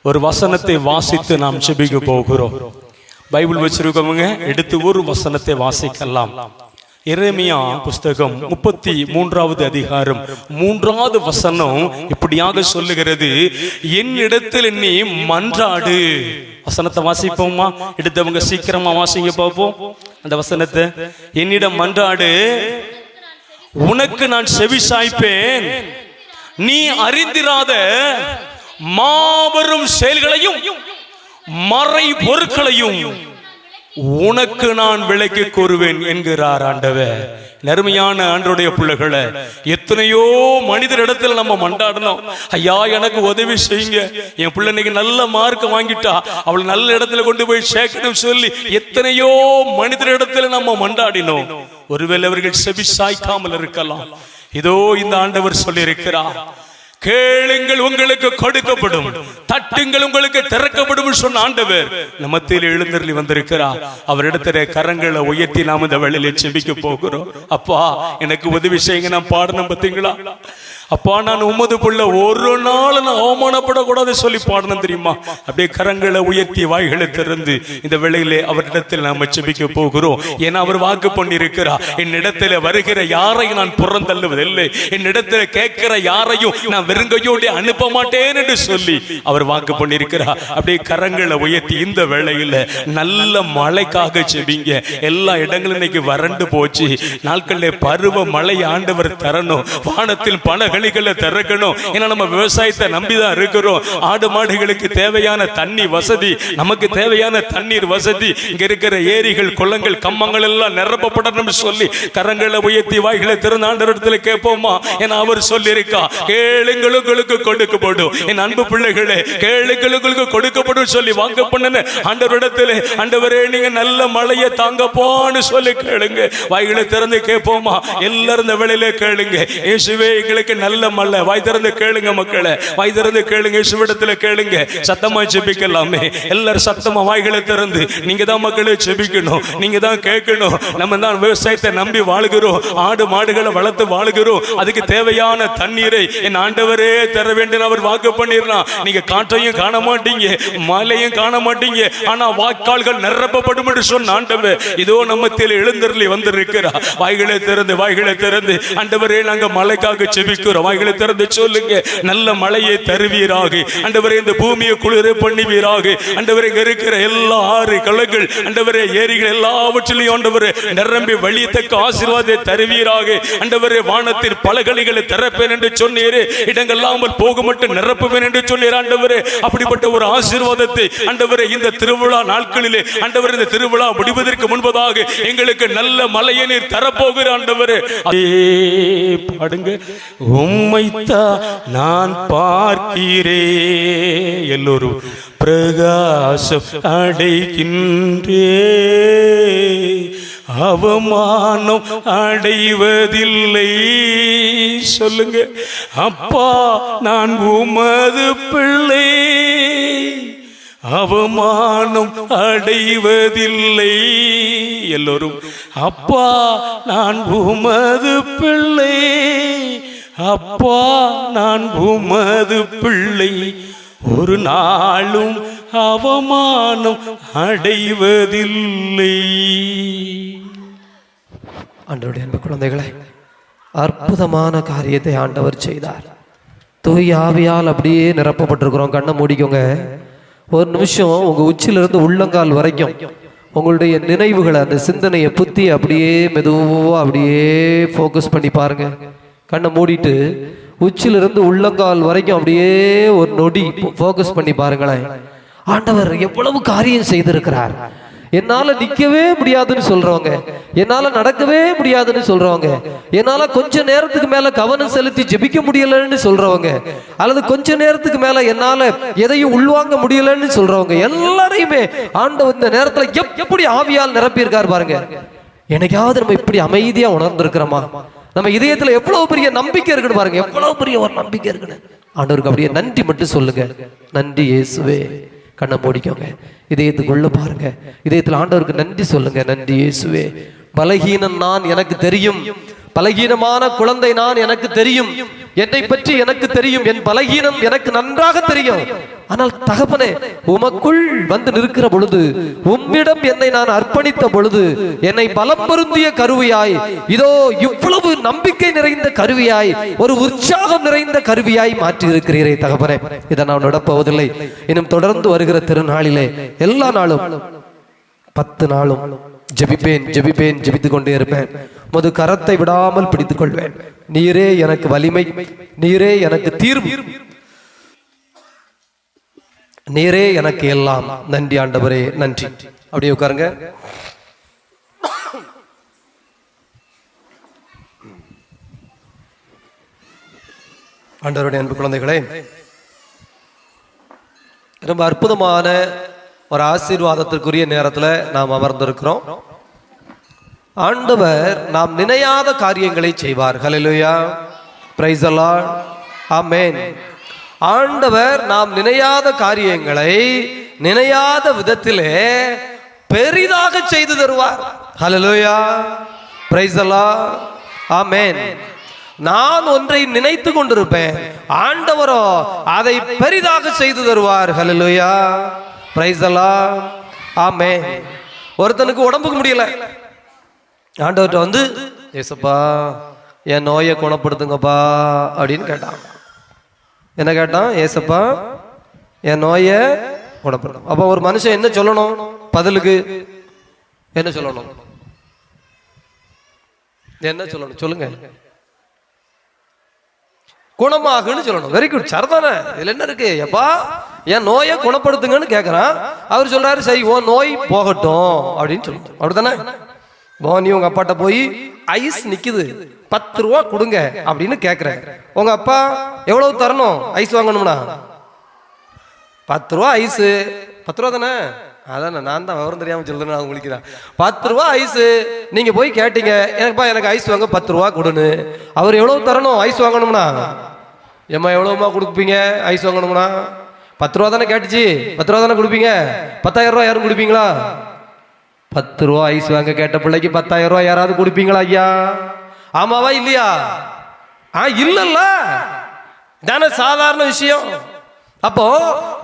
ஒரு வசனத்தை வாசித்து நாம் ஜெபிக்க போகிறோம். பைபிள் வச்சிருக்கவங்க எடுத்து ஒரு வசனத்தை வாசிக்கலாம். எரேமியா புஸ்தகம் 33வது அதிகாரம் 3வது வசனம் இப்படியாக சொல்லுகிறது, என்னிடத்தில் நீ மன்றாடு. வசனத்தை வாசிப்போமா? எடுத்தவங்க சீக்கிரமா வாசிங்க பார்ப்போம் அந்த வசனத்தை. என்னிடம் மன்றாடு, உனக்கு நான் செவி சாய்ப்பேன், நீ அறிந்திராத மாபெரும் செயல்களையும் மறை பொருட்களையும் உனக்கு நான் விளக்கி கூறுவேன் என்கிறார் ஆண்டவர். நறுமையான ஆண்டவருடைய பிள்ளைகளை, எத்தனையோ மனிதரிடத்தில் நம்ம மண்டாடணும், ஐயா எனக்கு உதவி செய்யுங்க, என் பிள்ளை இன்னைக்கு நல்ல மார்க் வாங்கிட்டா அவள் நல்ல இடத்துல கொண்டு போய் சேர்க்கணும் சொல்லி எத்தனையோ மனிதரிடத்தில் நம்ம மண்டாடினோம். ஒருவேளை அவர்கள் செவி சாய்க்காமல் இருக்கலாம். இதோ இந்த ஆண்டவர் சொல்லி இருக்கிறார், கேளுங்கள் உங்களுக்கு கொடுக்கப்படும், தட்டுங்கள் உங்களுக்கு திறக்கப்படும் சொன்ன ஆண்டவர் நம்மத்தில் எழுந்தருளி வந்திருக்கிறார். அவரிடத்துல கரங்களை உயர்த்தி நாம் இந்த வேளையில செபிக்க போகிறோம். அப்பா எனக்கு உதவி செய்யுங்க. நான் பாடணும் பார்த்தீங்களா, அப்பா நான் உமது புள்ள ஒரு நாள் நான் அவமானப்படக்கூடாது சொல்லி பாடணும் தெரியுமா? அப்படியே கரங்களை உயர்த்தி வாய்களை திறந்து இந்த வேளையிலே அவரிடத்தில் நாம் செபிக்க போகிறோம். ஏன்னா அவர் வாக்கு பண்ணியிருக்கிறார், என்னிடத்துல வருகிற யாரையும் நான் புறந்தள்ளுவதில்லை, என்னிடத்துல கேட்கிற யாரையும் நான் வெறுங்கையோடு அனுப்ப மாட்டேன் என்று சொல்லி அவர் வாக்கு பண்ணியிருக்கிறார். அப்படியே கரங்களை உயர்த்தி இந்த வேளையில நல்ல மழைக்காக செபிங்க. எல்லா இடங்களும் இன்னைக்கு வறண்டு போச்சு. நாட்களிலே பருவ மழை ஆண்டவர் தரணும், வானத்தில் பல திறக்கணும். ஏன்னா நம்ம விவசாயத்தை நம்பிதான் இருக்கிறோம். ஆடு மாடுகளுக்கு தேவையான தண்ணி வசதி, நமக்கு தேவையான தண்ணீர் வசதி, இங்க இருக்கிற ஏரிகள் குளங்கள் கம்மங்கள் எல்லாம் நிரப்பப்படணும் சொல்லி கரங்களை உயர்த்தி வாய்களை திறந்த ஆண்டவரிடத்துல கேட்போமா? ஏன்னா அவர் சொல்லி இருக்கா, கேளுங்கள் உங்களுக்கு கொடுக்கப்படும். என் அன்பு பிள்ளைகளே, கேளுங்கள் உங்களுக்கு கொடுக்கப்படும் சொல்லி வாங்க பண்ணுன ஆண்டவரிடத்துல, ஆண்டவரே நீங்க நல்ல மழையை தாங்கப்பான்னு சொல்லி கேளுங்க. வாய்களை திறந்து கேட்போமா? எல்லாரும் இந்த வேளையில கேளுங்க, இயேசுவே எங்களுக்கு நல்ல மழை. வாய் திறந்து கேளுங்க மக்களே, வாய் திறந்து கேளுங்க, இயேசுவிடத்தில் கேளுங்க. சத்தமா ஜெபிக்கலாமே, எல்லாரும் சத்தமா வாய்களை திறந்து. நீங்க தான் மக்களே ஜெபிக்கணும், நீங்க தான் கேட்கணும். நம்ம தான் விவசாயத்தை நம்பி வாழுகிறோம், ஆடு மாடுகளை வளர்த்து வாழுகிறோம். அதுக்கு தேவையான தண்ணீரை என் ஆண்டவரே தர வேண்டும் அவர் வாக்கு பண்ணிடலாம். நீங்க காற்றையும் காண மாட்டீங்க, மழையும் காண மாட்டீங்க, ஆனா வாய்க்கால்கள் நிரப்பப்படும் என்று சொன்ன ஆண்டவர் இதோ நம்மத்தில் எழுந்தருளி வந்திருக்கிறார். வாய்களை திறந்து வாய்களை திறந்து ஆண்டவரே நாங்க மழைக்காக ஜெபிக்கிறோம். வாய்களை திறந்து சொல்லுங்க, நல்ல மழையை தருவீராக ஆண்டவரே, இந்த பூமியை குளிர பண்ணுவீராக ஆண்டவரே, இங்க இருக்கிற எல்லா ஆறு கலங்கள் ஆண்டவரே, ஏரிகள் எல்லாவற்றிலையும் ஆண்டவரே நிரம்பி வழியத்தக்க ஆசீர்வாதத்தை தருவீராக ஆண்டவரே. வானத்தில் பலகலிகளை திறப்பேன் என்று சொன்னீரே, இடங்கள்லாமல் போக மட்டும் நிரப்புவேன் என்று சொன்னீர் ஆண்டவரே. அப்படிப்பட்ட ஒரு ஆசீர்வாதத்தை ஆண்டவரே இந்த திருவிழா நாட்களிலே ஆண்டவரே, இந்த திருவிழா முடிவதற்கு முன்பதாக எங்களுக்கு நல்ல மழையை நீர் தரப்போகிற ஆண்டவரே. பாடுங்க, உம்மைத்தான் நான் பார்க்கிறே, எல்லோரும் பிரகாசம் அடைகின்றே, அவமானம் அடைவதில்லை. சொல்லுங்க, அப்பா நான் உமது பிள்ளை, அவமானம் அடைவதில்லை. எல்லோரும் அப்பா நான் உமது பிள்ளை, அப்பா நான் உமது பிள்ளை, ஒரு நாளும் அவமானம் அடைவதில்லை. ஆண்டவருடைய அன்பு குழந்தைகளை, அற்புதமான காரியத்தை ஆண்டவர் செய்தார். தூய் ஆவியால் அப்படியே நிரப்பப்பட்டிருக்கிறோம். கண்ணை மூடிக்கோங்க. ஒரு நிமிஷம் உங்க உச்சிலிருந்து உள்ளங்கால் வரைக்கும் உங்களுடைய நினைவுகளை, அந்த சிந்தனையை புத்தி அப்படியே மெதுவா அப்படியே ஃபோக்கஸ் பண்ணி பாருங்க. கண்ணை மூடிட்டு உச்சிலிருந்து உள்ளங்கால் வரைக்கும் அப்படியே ஒரு நொடி ஃபோக்கஸ் பண்ணி பாருங்களேன். ஆண்டவர் எவ்வளவு காரியம் செய்திருக்கிறார். என்னால நிக்கவே முடியாதுன்னு சொல்றவங்க, என்னால நடக்கவே முடியாதுன்னு சொல்றவங்க, என்னால கொஞ்ச நேரத்துக்கு மேல கவனம் செலுத்தி ஜெபிக்க முடியலன்னு சொல்றவங்க, அல்லது கொஞ்ச நேரத்துக்கு மேல என்னால எதையும் உள்வாங்க முடியலன்னு சொல்றவங்க எல்லாரையுமே ஆண்டவர் இந்த நேரத்துல எப்படி ஆவியால் நிரப்பியிருக்கார் பாருங்க. என்னைக்காவது நம்ம இப்படி அமைதியா உணர்ந்திருக்கிறோமா? நம்ம இதயத்துல எவ்வளவு பெரிய நம்பிக்கை இருக்குன்னு பாருங்க, எவ்வளவு பெரிய ஒரு நம்பிக்கை இருக்குன்னு. ஆண்டவருக்கு அப்படியே நன்றி மட்டும் சொல்லுங்க. நன்றி இயேசுவே. கண்ணை மூடிக்கோங்க, இதயத்துக்குள்ள பாருங்க, இதயத்தில் ஆண்டவருக்கு நன்றி சொல்லுங்க. நன்றி இயேசுவே. பலகீனம் நான், எனக்கு தெரியும். பலகீனமான குழந்தை நான், எனக்கு தெரியும். என்னை பற்றி எனக்கு தெரியும். என் பலகீனம் எனக்கு நன்றாக தெரியும். ஆனால் தகப்பனே, உமக்குள் வந்து நிற்கிற பொழுது, உம்மிடம் என்னை நான் அர்ப்பணித்த பொழுது, என்னை பலம் பொருந்திய கருவியாய், இதோ இவ்வளவு நம்பிக்கை நிறைந்த கருவியாய், ஒரு உற்சாகம் நிறைந்த கருவியாய் மாற்றி இருக்கிறீரே தகப்பனே. இதை நான் நடப்பவதில்லை. இன்னும் தொடர்ந்து வருகிற திருநாளிலே எல்லா நாளும் 10 நாளும் ஜெபிப்பேன் ஜெபிப்பேன் ஜெபித்துக் கொண்டே இருப்பேன். உமது கரத்தை விடாமல் பிடித்துக் கொள்வேன். நீரே எனக்கு வலிமை, நீரே எனக்கு தீர்வு, நீரே எனக்கு எல்லாம். நன்றி ஆண்டவரே, நன்றி. அப்படியே உட்காருங்க. ஆண்டவருடைய அன்பு குழந்தைகளே, ரொம்ப அற்புதமான ஒரு ஆசீர்வாதத்திற்குரிய நேரத்தில் நாம் அமர்ந்திருக்கிறோம். ஆண்டவர் நாம் நினையாத காரியங்களை செய்வார். ஹல்லேலூயா, பிரைஸ் தி லார்ட், ஆமென். ஆண்டவர் நாம் நினையாத காரியங்களை நினையாத விதத்திலே பெரிதாக செய்து தருவார். ஹல்லேலூயா, பிரைஸ் தி லார்ட், ஆமென். நான் ஒன்றை நினைத்து கொண்டிருப்பேன், ஆண்டவரோ அதை பெரிதாக செய்து தருவார். ஹல்லேலூயா, பிரைஸ் தி லார்ட், ஆமென். ஒருத்தனுக்கு உடம்புக்கு முடியல, ஆண்டவர்கிட்ட வந்து ஏசப்பா என் நோயை குணப்படுத்துங்கப்பா அப்படின்னு கேட்டான். என்ன கேட்டான்? ஏசப்பா என் நோயை குணப்படுத்தும். அப்போ ஒரு மனுஷன் என்ன சொல்லணும்? பதிலுக்கு என்ன சொல்லணும்? என்ன சொல்லணும்? சொல்லுங்க. குணமாகுன்னு சொல்லணும். வெரி குட், சரிதானே? இதுல என்ன இருக்கு? எப்பா என் நோயை குணப்படுத்துங்கன்னு கேட்கறான். அவர் சொல்றாரு, சரி ஓ நோய் போகட்டும் அப்படின்னு சொல்லணும். அப்படித்தானே? நீ உங்க அப்பாட்ட போய் ஐஸ் நிக்குது 10 ரூபா கொடுங்க அப்படின்னு கேட்கிற. உங்க அப்பா எவ்வளவு தரணும் ஐஸ் வாங்கணும்னா? 10 ரூபா ஐஸ். 10 ரூபா தானே? அதான் நான் தான் விவரம் தெரியாம சொல்றேன், நான் உங்களுக்கு 10 ரூபா ஐஸ். நீங்க போய் கேட்டீங்க, எனக்குப்பா எனக்கு ஐஸ் வாங்க 10 ரூபா கொடுன்னு. அவர் எவ்வளவு தரணும் ஐஸ் வாங்கணும்னா? ஏம்மா எவ்வளவுமா கொடுப்பீங்க ஐஸ் வாங்கணும்னா? 10 ரூபா தானே கேட்டுச்சு, 10 ரூபா தானே கொடுப்பீங்க. 10,000 ரூபா யாரும் கொடுப்பீங்களா? 10 ரூபா ஐஸ் வாங்க கேட்ட பிள்ளைக்கு 10,000 ரூபா யாராவது கொடுப்பீங்களா ஐயா? ஆமாவா இல்லையா? இல்லல்ல, தானே சாதாரண விஷயம். அப்போ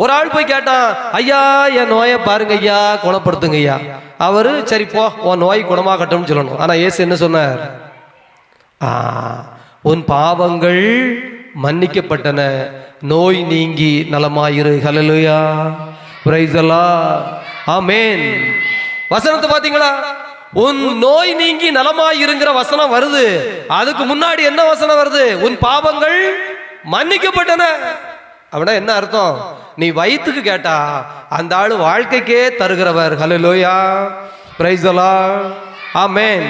ஒரு ஆள் போய் கேட்டான், ஐயா என் நோயை பாருங்க ஐயா, குணப்படுத்துங்க ஐயா. அவரு சரி போ உன் நோய் குணமாகட்டும்னு சொல்லணும். ஆனா இயேசு என்ன சொன்னார்? உன் பாவங்கள் மன்னிக்கப்பட்டன, நோய் நீங்கி நலமாயிரு. ஹல்லேலூயா, பிரைஸ் தி லார்ட், ஆமென். வசனத்தை பாத்தீங்களா? உன் நோய் நீங்கி நலமாயிருங்கிற வசனம் வருது. அதுக்கு முன்னாடி என்ன வசனம் வருது? உன் பாவங்கள் மன்னிக்கப்பட்டன. அப்படின்னா என்ன அர்த்தம்? நீ வயிற்றுக்கு கேட்டா அந்த ஆளு வாழ்க்கைக்கே தருகிறவர். ஹல்லேலூயா, பிரைஸ் தி லார்ட், ஆமென்.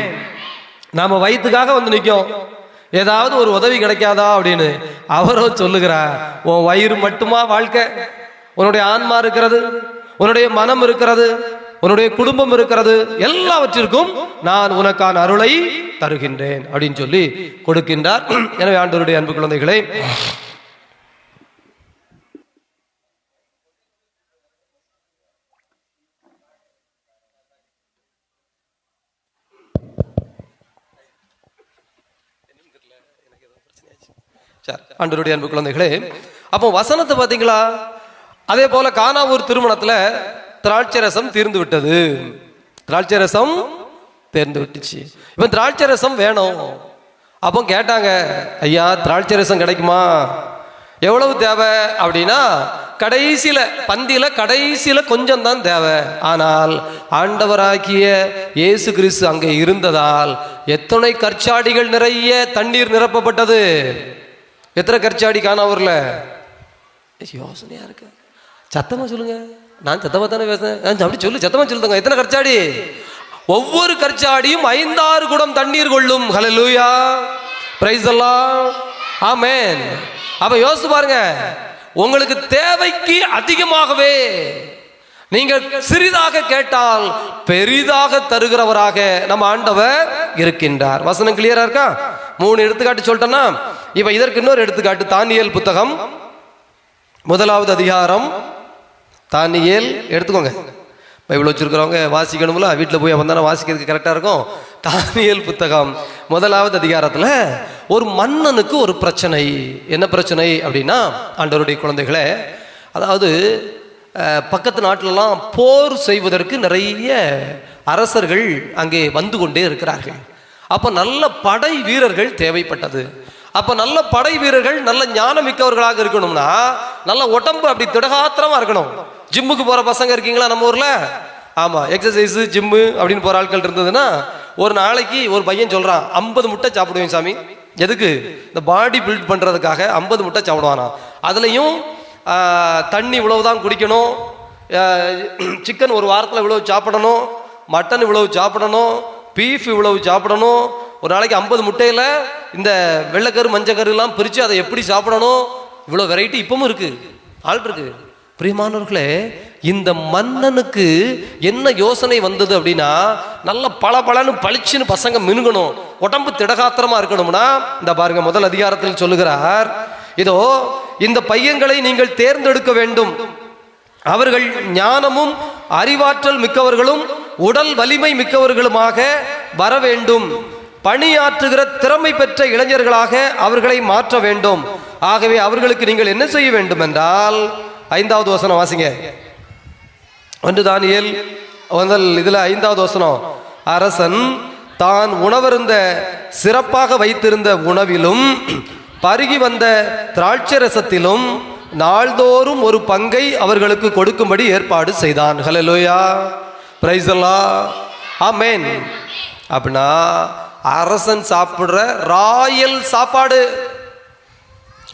நாம வயிற்றுக்காக வந்து நிற்கும், ஏதாவது ஒரு உதவி கிடைக்காதா அப்படின்னு. அவரோ சொல்லுகிறார், உன் வயிறு மட்டுமா வாழ்க்கை? உன்னுடைய ஆன்மா இருக்கிறது, உன்னுடைய மனம் இருக்கிறது, உன்னுடைய குடும்பம் இருக்கிறது, எல்லாவற்றிற்கும் நான் உனக்கான அருளை தருகின்றேன் அப்படின்னு சொல்லி கொடுக்கின்றார். எனவே ஆண்டவருடைய அன்பு குழந்தைகளே, ஆண்டவருடைய அன்பு குழந்தைகளே, அப்போ வசனத்தை பாத்தீங்களா? அதே போல கானாவூர் திருமணத்துல திராட்சை ரசம் தீர்ந்து விட்டது. திராட்சை ரசம் தீர்ந்து விட்டுச்சு. இப்ப திராட்சை ரசம் வேணும். அப்போ கேட்டாங்க, ஐயா திராட்சை ரசம் கிடைக்குமா? எவ்வளவு தேவை அப்படின்னா, கடைசியில பந்தியில கடைசியில கொஞ்சம் தான் தேவை. ஆனால் ஆண்டவராகிய இயேசு கிறிஸ்து அங்கே இருந்ததால் எத்தனை கற்சாடிகள் நிறைய தண்ணீர் நிரப்பப்பட்டது. எத்தனை கற்சாடி கானாவூர்ல? யோசனையா இருக்கு, சத்தமா சொல்லுங்க. நான் சத்தமா தானே பேசுறேன், அப்படி சொல்லு, சத்தமா சொல்லுங்க. எத்தனை கற்சாடி? ஒவ்வொரு கற்சாடியும் 5-6 குடம் தண்ணீர் கொள்ளும். ஹல்லேலூயா, பிரைஸ் தி லார்ட், ஆமென். அப்ப யோசிச்சு பாருங்க, உங்களுக்கு தேவைக்கு அதிகமாகவே நீங்கள் சிறிதாக கேட்டால் பெரிதாக தருகிறவராக நம்ம ஆண்டவர் இருக்கின்றார். வசனம் கிளியரா இருக்கா? 3 எடுத்துக்காட்டு சொல்லிட்டேன்னா, இப்ப இதற்கு இன்னொரு எடுத்துக்காட்டு தானியேல் புத்தகம் 1வது அதிகாரம். தானியேல் எடுத்துக்கோங்க, பைபிள் வச்சிருக்கிறவங்க வாசிக்கணும்ல, வீட்டில் போய் வந்தானே வாசிக்கிறதுக்கு கரெக்டாக இருக்கும். தானியேல் புத்தகம் 1வது அதிகாரத்தில் ஒரு மன்னனுக்கு ஒரு பிரச்சனை. என்ன பிரச்சனை அப்படின்னா, ஆண்டவருடைய குழந்தைகளே, அதாவது பக்கத்து நாட்டிலலாம் போர் செய்வதற்கு நிறைய அரசர்கள் அங்கே வந்து கொண்டே இருக்கிறார்கள். அப்போ நல்ல படை வீரர்கள் தேவைப்பட்டது. அப்போ நல்ல படை வீரர்கள் நல்ல ஞானம் மிக்கவர்களாக இருக்கணும்னா, நல்ல உடம்பு அப்படி திடகாத்திரமா இருக்கணும். ஜிம்முக்கு போற பசங்க இருக்கீங்களா நம்ம ஊர்ல? ஆமாம், எக்ஸசைஸு ஜிம்மு அப்படின்னு போகிற ஆட்கள் இருந்ததுன்னா ஒரு நாளைக்கு ஒரு பையன் சொல்கிறான் 50 முட்டை சாப்பிடுவேன் சாமி. எதுக்கு? இந்த பாடி பில்ட் பண்ணுறதுக்காக 50 முட்டை சாப்பிடுவானா. அதுலேயும் தண்ணி இவ்வளவு தான் குடிக்கணும், சிக்கன் ஒரு வாரத்தில் இவ்வளவு சாப்பிடணும், மட்டன் இவ்வளவு சாப்பிடணும், பீஃப் இவ்வளவு சாப்பிடணும். ஒரு நாளைக்கு 50 முட்டையில் இந்த வெள்ளைக்கரு மஞ்சக்கருலாம் பிரித்து அதை எப்படி சாப்பிடணும், இவ்வளோ வெரைட்டி இப்பவும் இருக்குது, ஆள் இருக்குது. பிரியமானவர்களே, இந்த மன்னனுக்கு என்ன யோசனை வந்தது அப்படின்னா, நல்ல பளபளன்னு பளிச்சுன்னு பசங்க மினுங்கணும், உடம்பு திடகாத்திரமா இருக்கணும்னா, இந்த பாருங்க முதல் அதிகாரத்தில் சொல்லுகிறார், இதோ இந்த பையன்களை நீங்கள் தேர்ந்தெடுக்க வேண்டும், அவர்கள் ஞானமும் அறிவாற்றல் மிக்கவர்களும் உடல் வலிமை மிக்கவர்களுமாக வர வேண்டும், பணியாற்றுகிற திறமை பெற்ற இளைஞர்களாக அவர்களை மாற்ற வேண்டும். ஆகவே அவர்களுக்கு நீங்கள் என்ன செய்ய வேண்டும் என்றால், 5வது வசனம் வாசிங்க. 1 தானியேல் இதுல 5வது வசனம், அரசன் தான் உணவருந்த சிறப்பாக வைத்திருந்த உணவிலும் பருகி வந்த திராட்சை ரசத்திலும் நாள்தோறும் ஒரு பங்கை அவர்களுக்கு கொடுக்கும்படி ஏற்பாடு செய்தான். ஹல்லேலூயா, பிரைஸ் அல்லாஹ், ஆமென். அப்படின்னா அரசன் சாப்பிடுற ராயல் சாப்பாடு,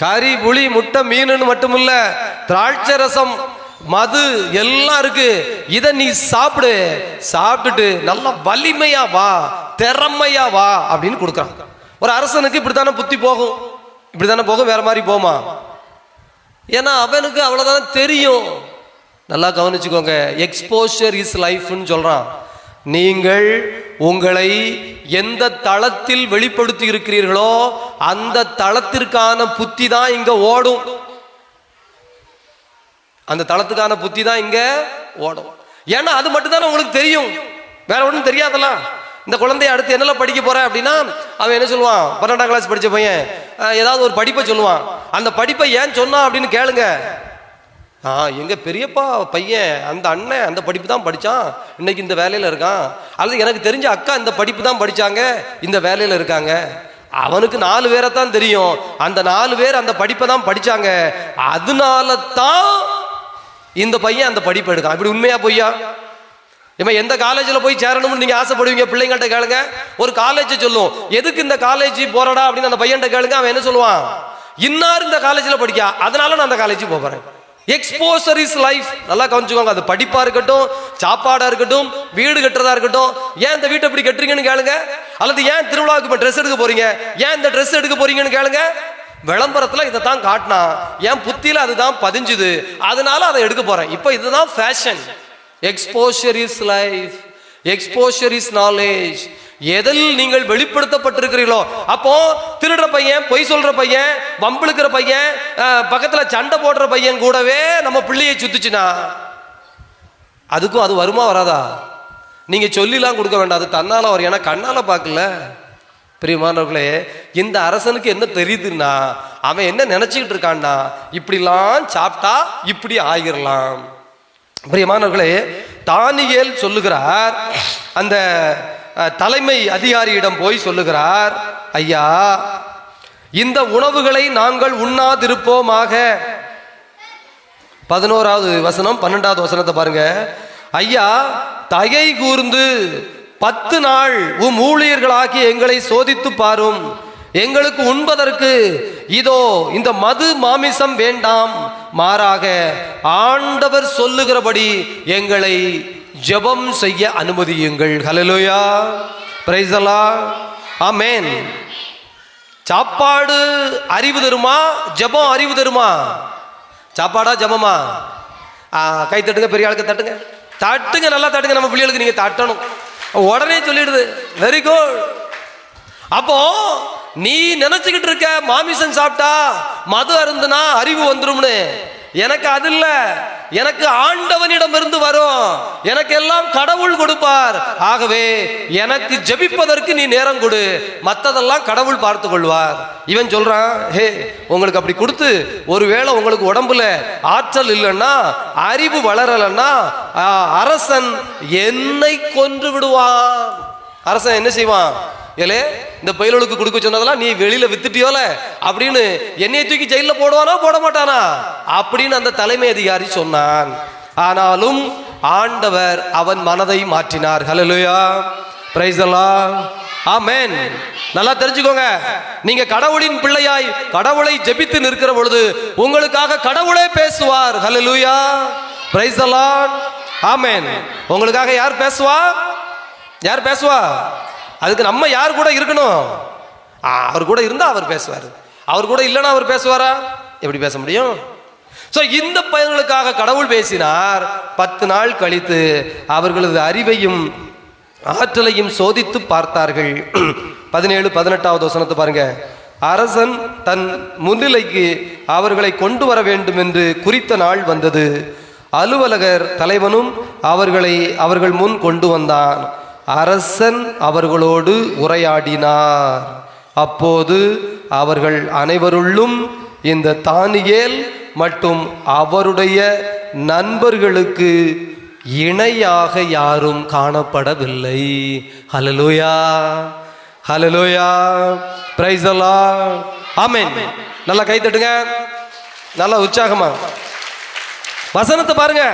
கறி புளி முட்டை மீனுன்னு மட்டுமில்ல, திராட்சை ரசம் மது எல்லாம் இருக்கு. இதை நீ சாப்பிடு, சாப்பிட்டுட்டு நல்ல வலிமையா வா, திறமையா வா அப்படின்னு கொடுக்குறான். ஒரு அரசனுக்கு இப்படித்தானே புத்தி போகும், இப்படித்தானே போகும், வேற மாதிரி போமா? ஏன்னா அவனுக்கு அவ்வளவுதான் தெரியும். நல்லா கவனிச்சுக்கோங்க, எக்ஸ்போஷர் இஸ் லைஃப்னு சொல்றான். நீங்கள் உங்களை எந்த தளத்தில் வெளிப்படுத்தி இருக்கிறீர்களோ அந்த தளத்திற்கான புத்தி தான் இங்க ஓடும், அந்த தளத்துக்கான புத்தி தான் இங்க ஓடும். ஏன்னா அது மட்டும் தானே உங்களுக்கு தெரியும், வேற ஒன்றும் தெரியாதல்ல. இந்த குழந்தைய அடுத்து என்னெல்லாம் படிக்க போற அப்படின்னா, அவன் என்ன சொல்லுவான், 12ஆம் கிளாஸ் படிச்ச பையன் ஏதாவது ஒரு படிப்பை சொல்லுவான். அந்த படிப்பை ஏன் சொன்னான் அப்படின்னு கேளுங்க. எங்க பெரியப்பா பையன் அந்த அண்ணன் அந்த படிப்பு தான் படிச்சான், இன்னைக்கு இந்த வேலையில இருக்கான். அல்லது எனக்கு தெரிஞ்ச அக்கா இந்த படிப்பு தான் படிச்சாங்க, இந்த வேலையில இருக்காங்க. அவனுக்கு 4 பேரை தான் தெரியும், அந்த 4 பேர் அந்த படிப்பை தான் படிச்சாங்க, அதனால தான் இந்த பையன் அந்த படிப்பு எடுக்கான். இப்படி உண்மையா பொய்யா? எந்த காலேஜில் போய் சேரணும்னு நீங்க ஆசைப்படுவீங்க? பிள்ளைங்கள்ட்ட கேளுங்க. ஒரு காலேஜ் சொல்லும், எதுக்கு இந்த காலேஜ் போறடா அப்படின்னு அந்த பையன்கிட்ட கேளுங்க. அவன் என்ன சொல்லுவான், இன்னார் இந்த காலேஜில் படிக்கா, அதனால நான் அந்த காலேஜ் போறேன். Exposure is life. நல்லா கவனிச்சுக்கோங்க. அது படிப்பா இருக்கட்டும், சாப்பாடா இருக்கட்டும், வீடு கட்டுறதா இருக்கட்டும். ஏன் இந்த வீட்டை இப்படி கட்டுறீங்கன்னு கேளுங்க. அல்லது ஏன் திருவிழாவுக்கு இப்போ ட்ரெஸ் எடுக்க போறீங்க, ஏன் இந்த ட்ரெஸ் எடுக்க போறீங்கன்னு கேளுங்க. விளம்பரத்துல இதை தான் காட்டினா, என் புத்தியில அதுதான் பதிஞ்சுது, அதனால அதை எடுக்க போறேன். இப்போ இதுதான் fashion. Exposure is life, exposure is knowledge. எதில் நீங்கள் வெளிப்படுத்தப்பட்டிருக்கிறீர்களோ, அப்போ திருடுற பையன், பொய் சொல்ற பையன், வம்பிழுக்கிற பையன், பக்கத்துல சண்டை போடுற பையன் கூடவே நம்ம பிள்ளையை சுத்துச்சுன்னா அதுக்கும் அது வருமா வராதா? நீங்க சொல்லிலாம் கொடுக்க வேண்டாம், அது தன்னால வரும். ஏன்னா கண்ணால பார்க்கல. பிரியமானவர்களே, இந்த அரசனுக்கு என்ன தெரியுதுன்னா, அவன் என்ன நினைச்சுக்கிட்டு இருக்கான்னா, இப்படிலாம் சாப்பிட்டா இப்படி ஆகிடலாம். பிரியமானவர்களே, தானியேல் சொல்லுகிறார், அந்த தலைமை அதிகாரியிடம் போய் சொல்லுகிறார், ஐயா, இந்த உணவுகளை நாங்கள் உண்ணாதிருப்போமாக. 11வது வசனம் 12வது வசனத்தை பாருங்க. ஐயா, தகை கூர்ந்து 10 நாள் உம் ஊழியர்களாகி எங்களை சோதித்து பாரும், எங்களுக்கு உண்பதற்கு இதோ இந்த மது மாமிசம் வேண்டாம், மாறாக ஆண்டவர் சொல்லுகிறபடி எங்களை ஜெபம் செய்ய அனுமதியுங்கள். ஹல்லேலூயா, பிரைஸ் தி லார்ட், ஆமென். சாப்பாடு அறிவு தருமா, ஜெபம் அறிவு தருமா? சாப்பாடா ஜெபமா? கை தட்டுங்க, பெரிய ஆளுக்கு தட்டுங்க, தட்டுங்க, நல்லா தட்டுங்க. நம்ம பிள்ளைகளுக்கு நீங்க தட்டணும், உடனே சொல்லிடுது. Very good. அப்போ நீ நினைச்சுக்கிட்டு இருக்க மாமிசம் சாப்பிட்டா மது அருந்துனா அறிவு வந்துரும்னு. எனக்கு அது இல்ல, எனக்கு ஆண்டவனிடம் இருந்து வரும், எனக்கு எல்லாம் கடவுள் கொடுப்பார். ஆகவே எனக்கு ஜெபிப்பதற்கு நீ நேரம் கொடு, மற்றதெல்லாம் கடவுள் பார்த்து கொள்வார். இவன் சொல்றான், ஹே, உங்களுக்கு அப்படி கொடுத்து ஒருவேளை உங்களுக்கு உடம்புல ஆற்றல் இல்லைன்னா, அறிவு வளரலன்னா, அரசன் என்னை கொன்று விடுவான். அரசன் என்ன செய்வான்? ஏலே, இந்த பயிலுக்கு கொடுக்க சொன்னதெல்லாம் நீ வெளியில வித்துட்டியோல அப்படின்னு என்னைய தூக்கி ஜெயில போடுவானா போட மாட்டானா அப்படின்னு அந்த தலைமை அதிகாரி சொன்னான். ஆனாலும் ஆண்டவர் அவன் மனதை மாற்றினார். ஹல்லேலூயா, பிரைஸ் தி லார்ட், ஆமென். நல்லா தெரிஞ்சுக்கோங்க, நீங்க கடவுளின் பிள்ளையாய் கடவுளை ஜெபித்து நிற்கிற பொழுது உங்களுக்காக கடவுளே பேசுவார். ஹல்லேலூயா, பிரைஸ் தி லார்ட், ஆமென். உங்களுக்காக யார் பேசுவா? யார் பேசுவா? அதுக்கு நம்ம யார் கூட இருக்கணும்? அவர் கூட இருந்தா அவர் பேசுவார். அவர் கூட இல்லைன்னா அவர் பேசுவாரா? எப்படி பேச முடியும்? ஸோ இந்த பையன்களுக்காக கடவுள் பேசினார். 10 நாள் கழித்து அவர்களது அறிவையும் ஆற்றலையும் சோதித்து பார்த்தார்கள். 17-18 வசனத்தை பாருங்க. அரசன் தன் முன்னிலைக்கு அவர்களை கொண்டு வர வேண்டும் என்று குறித்த நாள் வந்தது. அலுவலகர் தலைவனும் அவர்களை அவர்கள் முன் கொண்டு வந்தான். அரசன் அவர்களோடு உரையாடினார். அப்போது அவர்கள் அனைவருள்ளும் இந்த தானியேல் மற்றும் அவருடைய நண்பர்களுக்கு இணையாக யாரும் காணப்படவில்லை. ஹல்லேலூயா, ஹல்லேலூயா, பிரைஸ் தி லார்ட், ஆமென். நல்லா கை தட்டுங்க, நல்லா உற்சாகமா. வசனத்தை பாருங்க.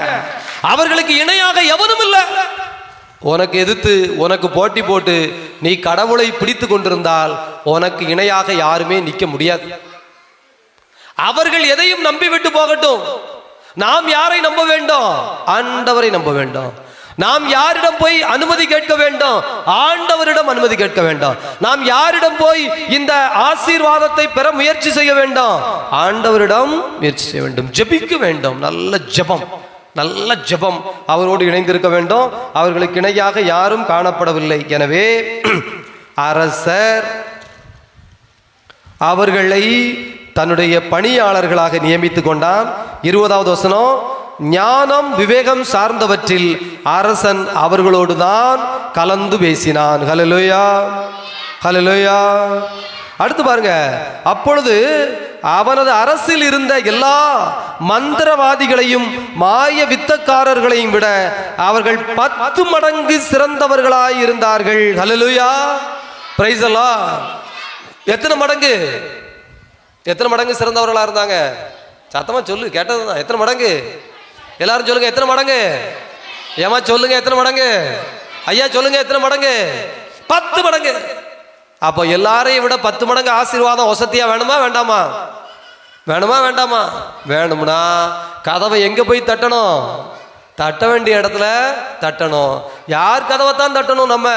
அவர்களுக்கு இணையாக எவனும் இல்லை. உனக்கு எதிர்த்து உனக்கு போட்டி போட்டு நீ கடவுளை பிடித்து கொண்டிருந்தால் உனக்கு இணையாக யாருமே நிற்க முடியாது. அவர்கள் எதையும் நம்பி விட்டு போகட்டும். நாம் யாரை நம்ப வேண்டும்? ஆண்டவரை நம்ப வேண்டும். நாம் யாரிடம் போய் அனுமதி கேட்க வேண்டும்? ஆண்டவரிடம் அனுமதி கேட்க வேண்டும். நாம் யாரிடம் போய் இந்த ஆசீர்வாதத்தை பெற முயற்சி செய்ய வேண்டும்? ஆண்டவரிடம் முயற்சி செய்ய வேண்டும். ஜெபிக்க வேண்டும். நல்ல ஜெபம், நல்ல ஜெபம். அவரோடு இணைந்திருக்க வேண்டும். அவர்களுக்கு இணையாக யாரும் காணப்படவில்லை. எனவே அரசர் அவர்களை தன்னுடைய பணியாளர்களாக நியமித்து கொண்டான். 20வது வசனம். ஞானம் விவேகம் சார்ந்தவற்றில் அரசன் அவர்களோடு தான் கலந்து பேசினான். ஹல்லேலூயா, ஹல்லேலூயா. அடுத்து பாருங்க. அப்பொழுது அவனது அரசில் இருந்த எல்லா மந்திரவாதிகளையும் மாய வித்தக்காரர்களையும் விட அவர்கள் 10 மடங்கு சிறந்தவர்களாய் இருந்தார்கள். ஹல்லேலூயா, பிரைஸ் தி லார்ட். எத்தனை மடங்கு? எத்தனை மடங்கு சிறந்தவர்களா இருந்தாங்க? சத்தமா சொல்லு, கேட்டதுதான். எத்தனை மடங்கு? எல்லாரும் சொல்லுங்க, எத்தனை மடங்கு? ஏமா சொல்லுங்க, எத்தனை மடங்கு? ஐயா சொல்லுங்க, எத்தனை மடங்கு? 10 மடங்கு. அப்போ எல்லாரையும் விட 10 மடங்கு ஆசீர்வாதம் வசதியா வேணுமா வேண்டாமா? வேணுமா வேண்டாமா? வேணும்னா கதவை எங்க போய் தட்டணும்? தட்ட வேண்டிய இடத்துல தட்டணும். யார் கதவை தான் தட்டணும்? நம்ம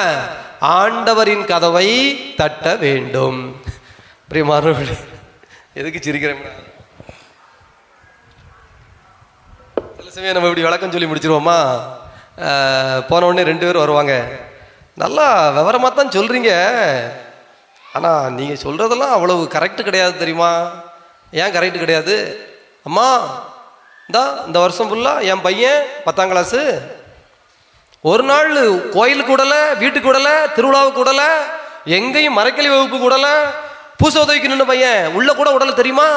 ஆண்டவரின் கதவை தட்ட வேண்டும். பிரியமானவர்களே, எதுக்கு சிரிக்கிறேன்? சில சமயம் நம்ம இப்படி விளக்கம் சொல்லி முடிச்சிருவோமா? போன உடனே 2 பேர் வருவாங்க. நல்லா விவரமாக தான் சொல்கிறீங்க, ஆனால் நீங்கள் சொல்கிறதெல்லாம் அவ்வளவு கரெக்டு கிடையாது தெரியுமா? ஏன் கரெக்டு கிடையாது? அம்மா இந்த வருஷம் ஃபுல்லாக என் பையன் 10ஆம் கிளாஸு, ஒரு நாள் கோயிலுக்கு விடலை, வீட்டுக்கு விடலை, திருவிழாவுக்கு விடலை, எங்கேயும் மரக்கலி வகுப்பு கூடலை, பூசை உதவிக்கு நின்று பையன் உள்ள கூட உடலை தெரியுமா?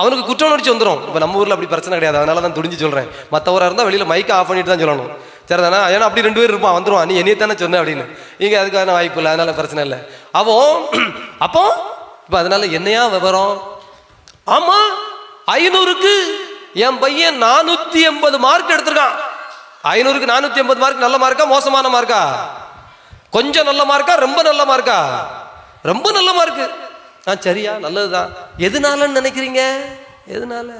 அவனுக்கு குற்ற உணர்ச்சி வந்துடும். இப்போ நம்ம ஊரில் அப்படி பிரச்சனை கிடையாது, அதனால தான் துணிஞ்சு சொல்கிறேன். மற்ற ஊராக இருந்தால் வெளியில் மைக்கை ஆஃப் பண்ணிட்டு தான் சொல்லணும். சரிதானா? ஏன்னா அப்படி 2 பேர் இருப்பான், வந்துடுவான், நீ என்னையே தானே சொன்ன அப்படின்னு. இங்கே அதுக்கான வாய்ப்பு இல்லை, அதனால பிரச்சனை இல்லை. அப்போ இப்போ அதனால என்னையா விவரம்? ஆமாம், 500க்கு என் பையன் 480 மார்க் எடுத்திருக்கான். 500க்கு 480 மார்க் நல்ல மார்க்கா மோசமான மார்க்கா? கொஞ்சம் நல்ல மார்க்கா ரொம்ப நல்ல மார்க்கா? ரொம்ப நல்ல மார்க்கு. சரியா, நல்லதுதான். எதனாலன்னு நினைக்கிறீங்க? எதனால?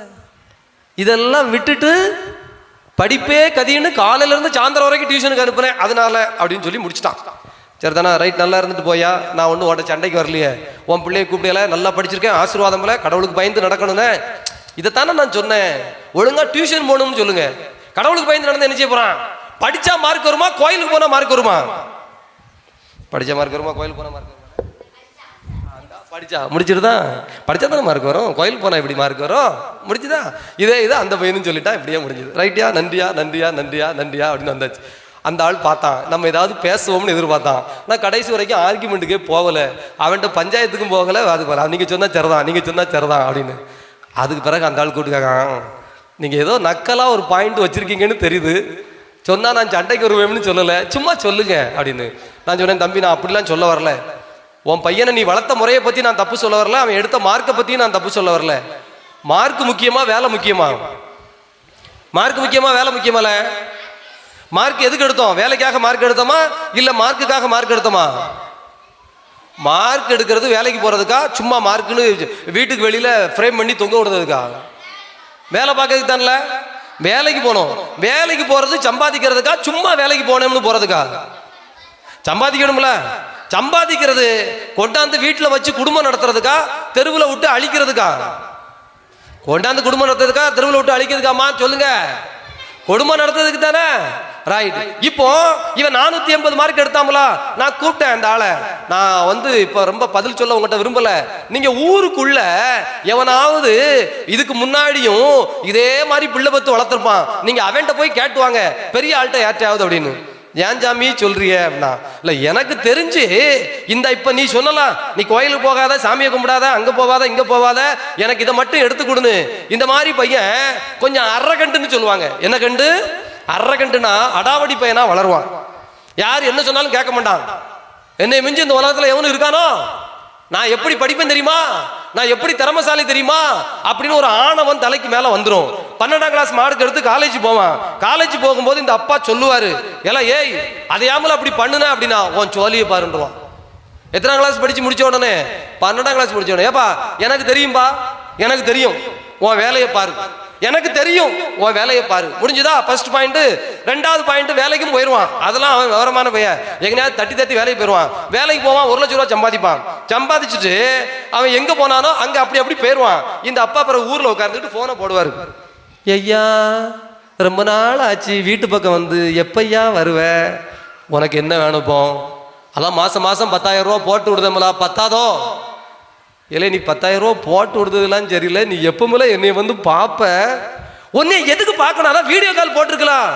இதெல்லாம் விட்டுட்டு படிப்பே கதின்னு காலையில இருந்து சாயந்தரம் வரைக்கும் டியூஷனுக்கு அனுப்புறேன், அதனால அப்படின்னு சொல்லி முடிச்சிட்டான். சரிதானா? ரைட், நல்லா இருந்துட்டு போயா, நான் ஒன்றும் உட சண்டைக்கு வரலையே, உன் பிள்ளைய கூப்பிடல, நல்லா படிச்சிருக்கேன், ஆசீர்வாதம் இல்லை, கடவுளுக்கு பயந்து நடக்கணும்னே, இதைத்தானே நான் சொன்னேன். ஒழுங்கா டியூஷன் போகணும்னு சொல்லுங்க. கடவுளுக்கு பயந்து நடந்து என்ன செய்ய போறான்? படிச்சா மார்க் வருமா? கோயிலுக்கு போனா மார்க் வருமா? படிச்சா மார்க் வருமா? கோயிலுக்கு போனா மார்க் வருமா? படிச்சா முடிச்சிருதான், படிச்சா தானே மார்க் வரும். கோயிலுக்கு போனா எப்படி மார்க் வரும்? முடிச்சுதா? இதே அந்த பையனும் சொல்லிட்டா இப்படியே முடிஞ்சது. ரைட்டியா, நன்றியா நன்றியா நன்றியா நன்றியா அப்படின்னு வந்தாச்சு. அந்த ஆள் பார்த்தான், நம்ம ஏதாவது பேசுவோம்னு எதிர்பார்த்தான். நான் கடைசி வரைக்கும் ஆர்கியூமெண்ட்டுக்கே போகலை, அவன்கிட்ட பஞ்சாயத்துக்கும் போகலை. அது போல நீங்கள் சொன்னால் சரிதான், நீங்கள் சொன்னால் சரிதான் அப்படின்னு. அதுக்கு பிறகு அந்த ஆள் கூட்டுக்காங்க, நீங்கள் ஏதோ நக்கலாக ஒரு பாயிண்ட் வச்சுருக்கீங்கன்னு தெரியுது, சொன்னால் நான் சண்டைக்கு வருவேன்னு சொல்லலை, சும்மா சொல்லுங்க அப்படின்னு. நான் சொன்னேன், தம்பி நான் அப்படிலாம் சொல்ல வரல, உன் பையனை நீ வளர்த்த முறையை பற்றி நான் தப்பு சொல்ல வரல, அவன் எடுத்த மார்க்கை பற்றியும் நான் தப்பு சொல்ல வரல. மார்க் முக்கியமா வேலை முக்கியமா? மார்க் முக்கியமா வேலை முக்கியமால? மார்க் எதுக்கு எடுத்தோம்? வேலைக்காக மார்க் எடுத்தோமா இல்ல மார்க்குக்காக மார்க் எடுத்தோமா? மார்க் எடுக்கிறது வேலைக்கு போறதுக்கா, சும்மா மார்க்குன்னு வீட்டுக்கு வெளியில ஃப்ரேம் பண்ணி தொங்க விடுறதுக்கா? வேலை பார்க்கறதுக்கு தானே வேலைக்கு போனோம். வேலைக்கு போறது சம்பாதிக்கிறதுக்கா, சும்மா வேலைக்கு போனோம்னு போறதுக்கா? சம்பாதிக்கணும்ல. சம்பாதிக்கிறது கொண்டாந்து வீட்டில் வச்சு குடும்பம் நடத்துறதுக்கா, தெருவில் விட்டு அழிக்கிறதுக்கா? கொண்டாந்து குடும்பம் நடத்துறதுக்கா, தெருவில் விட்டு அழிக்கிறதுக்காமா? சொல்லுங்க. குடும்பம் நடத்துறதுக்கு தானே. ரைட். இப்போ இவன் 480 மார்க் எடுத்தாமலா, நான் கூப்பிட்டேன் அந்த ஆளை. நான் இப்ப ரொம்ப பதில் சொல்ல உங்கள்கிட்ட விரும்பல. நீங்க ஊருக்குள்ள எவனாவது இதுக்கு முன்னாடியும் இதே மாதிரி பிள்ளை பத்து வளர்த்துருப்பான், நீங்க அவன்கிட்ட போய் கேட்டுவாங்க பெரிய ஆள்கிட்ட யார்ட்டையாவது அப்படின்னு. ஏன் சாமி சொல்றிய அப்படின்னா, இல்ல எனக்கு தெரிஞ்சு இப்ப நீ சொல்லலாம், நீ கோயிலுக்கு போகாத, சாமியை கும்பிடாத, அங்க போவாத, இங்க போவாத, எனக்கு இதை மட்டும் எடுத்து கொடுன்னு. இந்த மாதிரி பையன் கொஞ்சம் அரகண்டுன்னு சொல்லுவாங்க. என்ன கண்டு? அரகண்டுனா அடாவடி பையனா வளருவான். யார் என்ன சொன்னாலும் கேட்க மாட்டான். என்னை மிஞ்சி இந்த உலகத்துல எவனும் இருக்கானோ, நான் எப்படி படிப்பேன் தெரியுமா, நான் எப்படி திறமசாலி தெரியுமா அப்படின்னு ஒரு ஆணவன் தலைக்கு மேல வந்துடும். 12ஆம் கிளாஸ் மார்க் எடுத்து காலேஜ் போவான். காலேஜ் போகும்போது இந்த அப்பா சொல்லுவாரு, எல்லாம் ஏய் அதையாமல் அப்படி பண்ணுன அப்படின்னா உன் சோழியை பாருன்றான். எத்தனாம் கிளாஸ் படிச்சு முடிச்ச உடனே? 12ஆம் கிளாஸ் முடிச்ச உடனே, ஏப்பா எனக்கு தெரியும்பா, எனக்கு தெரியும், உன் வேலையை பாரு, எனக்கு தெரியும், உன் வேலையை பாரு. முடிஞ்சுதா? First point. ரெண்டாவது பாயிண்ட், வேலைக்கும் போயிடுவான். அதெல்லாம் அவன் விவரமான பையன். எங்கேயாவது தட்டி தட்டி வேலைக்கு போயிடுவான். வேலைக்கு போவான், 1 லட்சம் ரூபா சம்பாதிப்பான். சம்பாதிச்சுட்டு அவன் எங்க போனானோ அங்க அப்படி போயிடுவான். இந்த அப்பா அப்புறம் ஊர்ல உட்கார்ந்துட்டு போனை போடுவாரு. ஐயா ரொம்ப நாள் ஆச்சு வீட்டு பக்கம் வந்து, எப்பையா வருவ, உனக்கு என்ன வேணும்? போ. அதான் மாசம் மாசம் 10,000 ரூபா போட்டு விடுதமலா, பத்தாதோ? இல்லை நீ 10,000 ரூபா போட்டு விடுறதுலாம் சரியில்லை, நீ எப்பவுமே என்னை வந்து பார்ப்ப, உன்னை எதுக்கு பார்க்கணும்? அதான் வீடியோ கால் போட்டிருக்கலாம்.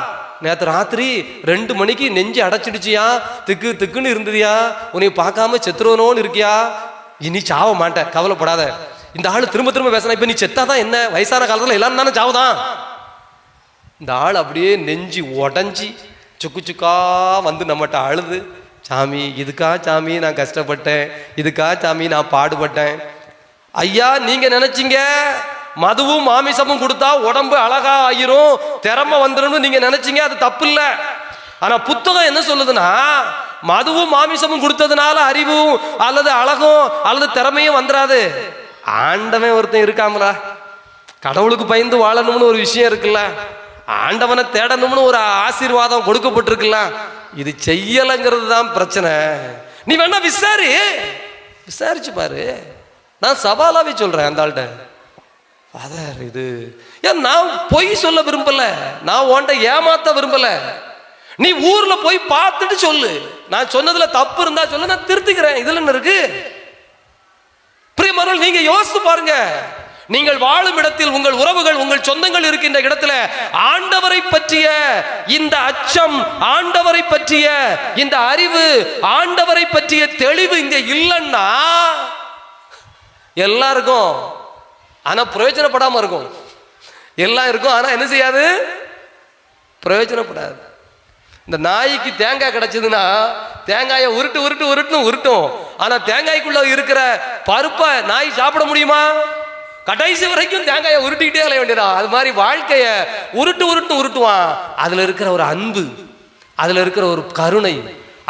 நேற்று ராத்திரி 2 மணிக்கு நெஞ்சு அடைச்சிடுச்சியா, திக்கு திக்குன்னு இருந்ததியா, உன்னை பார்க்காம செத்துருவனோன்னு இருக்கியா, இனி சாவ மாட்டேன், கவலைப்படாத. இந்த ஆள் திரும்ப திரும்ப பேசினா, இப்ப நீ செத்தாதான் என்ன, வயசான காலத்துல எல்லாரும் தானே சாவுதான். இந்த ஆள் அப்படியே நெஞ்சு உடஞ்சி சுக்கு சுக்கா வந்து நம்மகிட்ட அழுது, சாமி இதுக்கா சாமி நான் கஷ்டப்பட்டேன், இதுக்கா சாமி நான் பாடுபட்டேன். ஐயா நீங்க நினைச்சீங்க மதுவும் மாமிசமும் கொடுத்தா உடம்பு அழகா ஆயிரும், திறமை வந்துடும் நீங்க நினைச்சீங்க, அது தப்பு இல்ல. ஆனா புத்தகம் என்ன சொல்லுதுன்னா, மதுவும் மாமிசமும் கொடுத்ததுனால அறிவும் அல்லது அழகும் அல்லது திறமையும் வந்துடாது. ஆண்டவன் ஒருத்தன் இருக்காமலா, கடவுளுக்கு பயந்து வாழணும்னு ஒரு விஷயம் இருக்குல்ல, ஆண்டவனை தேடணும்னு ஒரு ஆசீர்வாதம் கொடுக்கப்பட்டிருக்குல்ல, இது செய்யலைங்கிறது தான் பிரச்சனை. நீ வேணா விசாரிச்சு பாரு. நான் சவாலாவே சொல்றேன் அந்த ஆள்கிட்ட, ஃபாதர் இது ஏன் நான் பொய் சொல்ல விரும்பல, நான் உன்கிட்ட ஏமாத்த விரும்பல, நீ ஊர்ல போய் பார்த்துட்டு சொல்லு, நான் சொன்னதுல தப்பு இருந்தா சொல்லு, நான் திருத்திக்கிறேன், இதுல என்ன இருக்கு? பிரியமானவர்களே, நீங்க யோசித்து பாருங்க, நீங்கள் வாழும் இடத்தில் உங்கள் உறவுகள் உங்கள் சொந்தங்கள் இருக்கின்ற இடத்துல ஆண்டவரை பற்றிய இந்த அச்சம், ஆண்டவரை பற்றிய இந்த அறிவு, ஆண்டவரை பற்றிய தெளிவு இங்க இல்லைன்னா எல்லாருக்கும், ஆனா பிரயோஜனப்படாம இருக்கும். எல்லாம் இருக்கும், ஆனா என்ன செய்யாது? பிரயோஜனப்படாது. இந்த நாய்க்கு தேங்காய் கிடைச்சதுன்னா தேங்காயை உருட்டும், ஆனா தேங்காய்க்குள்ள இருக்கிற பருப்பை நாய் சாப்பிட முடியுமா? கடைசி வரைக்கும் தேங்காயை உருட்டிக்கிட்டே அலைய வேண்டியதா. அது மாதிரி வாழ்க்கைய உருட்டுவான். அதுல இருக்கிற ஒரு அன்பு, அதுல இருக்கிற ஒரு கருணை,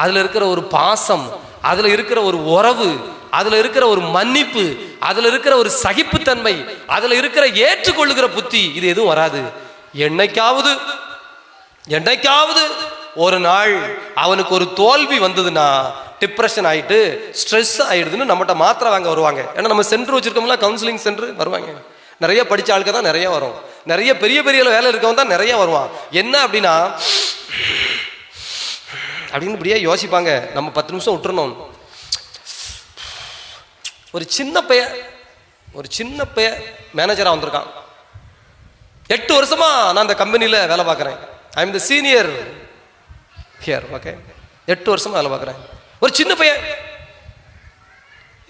அதுல இருக்கிற ஒரு பாசம், அதுல இருக்கிற ஒரு உறவு, அதுல இருக்கிற ஒரு மன்னிப்பு, அதுல இருக்கிற ஒரு சகிப்புத்தன்மை, அதுல இருக்கிற ஏற்றுக்கொள்ளுகிற புத்தி, இது எதுவும் வராது. என்னைக்காவது ஒரு நாள் அவனுக்கு ஒரு தோல்வி வந்ததுன்னா டிப்ரெஷன் ஆயிட்டு ஸ்ட்ரெஸ் ஆயிடுதுன்னு நம்மகிட்ட மாத்திரை வாங்க வருவாங்க. ஏன்னா நம்ம சென்டர் வச்சிருக்கோம்ல, கவுன்சிலிங் சென்டர் வருவாங்க. நிறைய படிச்ச ஆளுக்கு தான் நிறைய வரும், நிறைய பெரிய வேலை இருக்கவன் தான் நிறைய வருவான். என்ன அப்படின்னா அப்படின்னு இப்படியே யோசிப்பாங்க. நம்ம 10 நிமிஷம் விட்டுறணும். ஒரு சின்ன பையன் மேனேஜரா வந்திருக்கான். 8 வருஷமா நான் அந்த கம்பெனியில வேலை பார்க்குறேன். I am the senior here. Okay, 8 வருஷமா வேலை பார்க்குறேன். ஒரு சின்ன பையன்,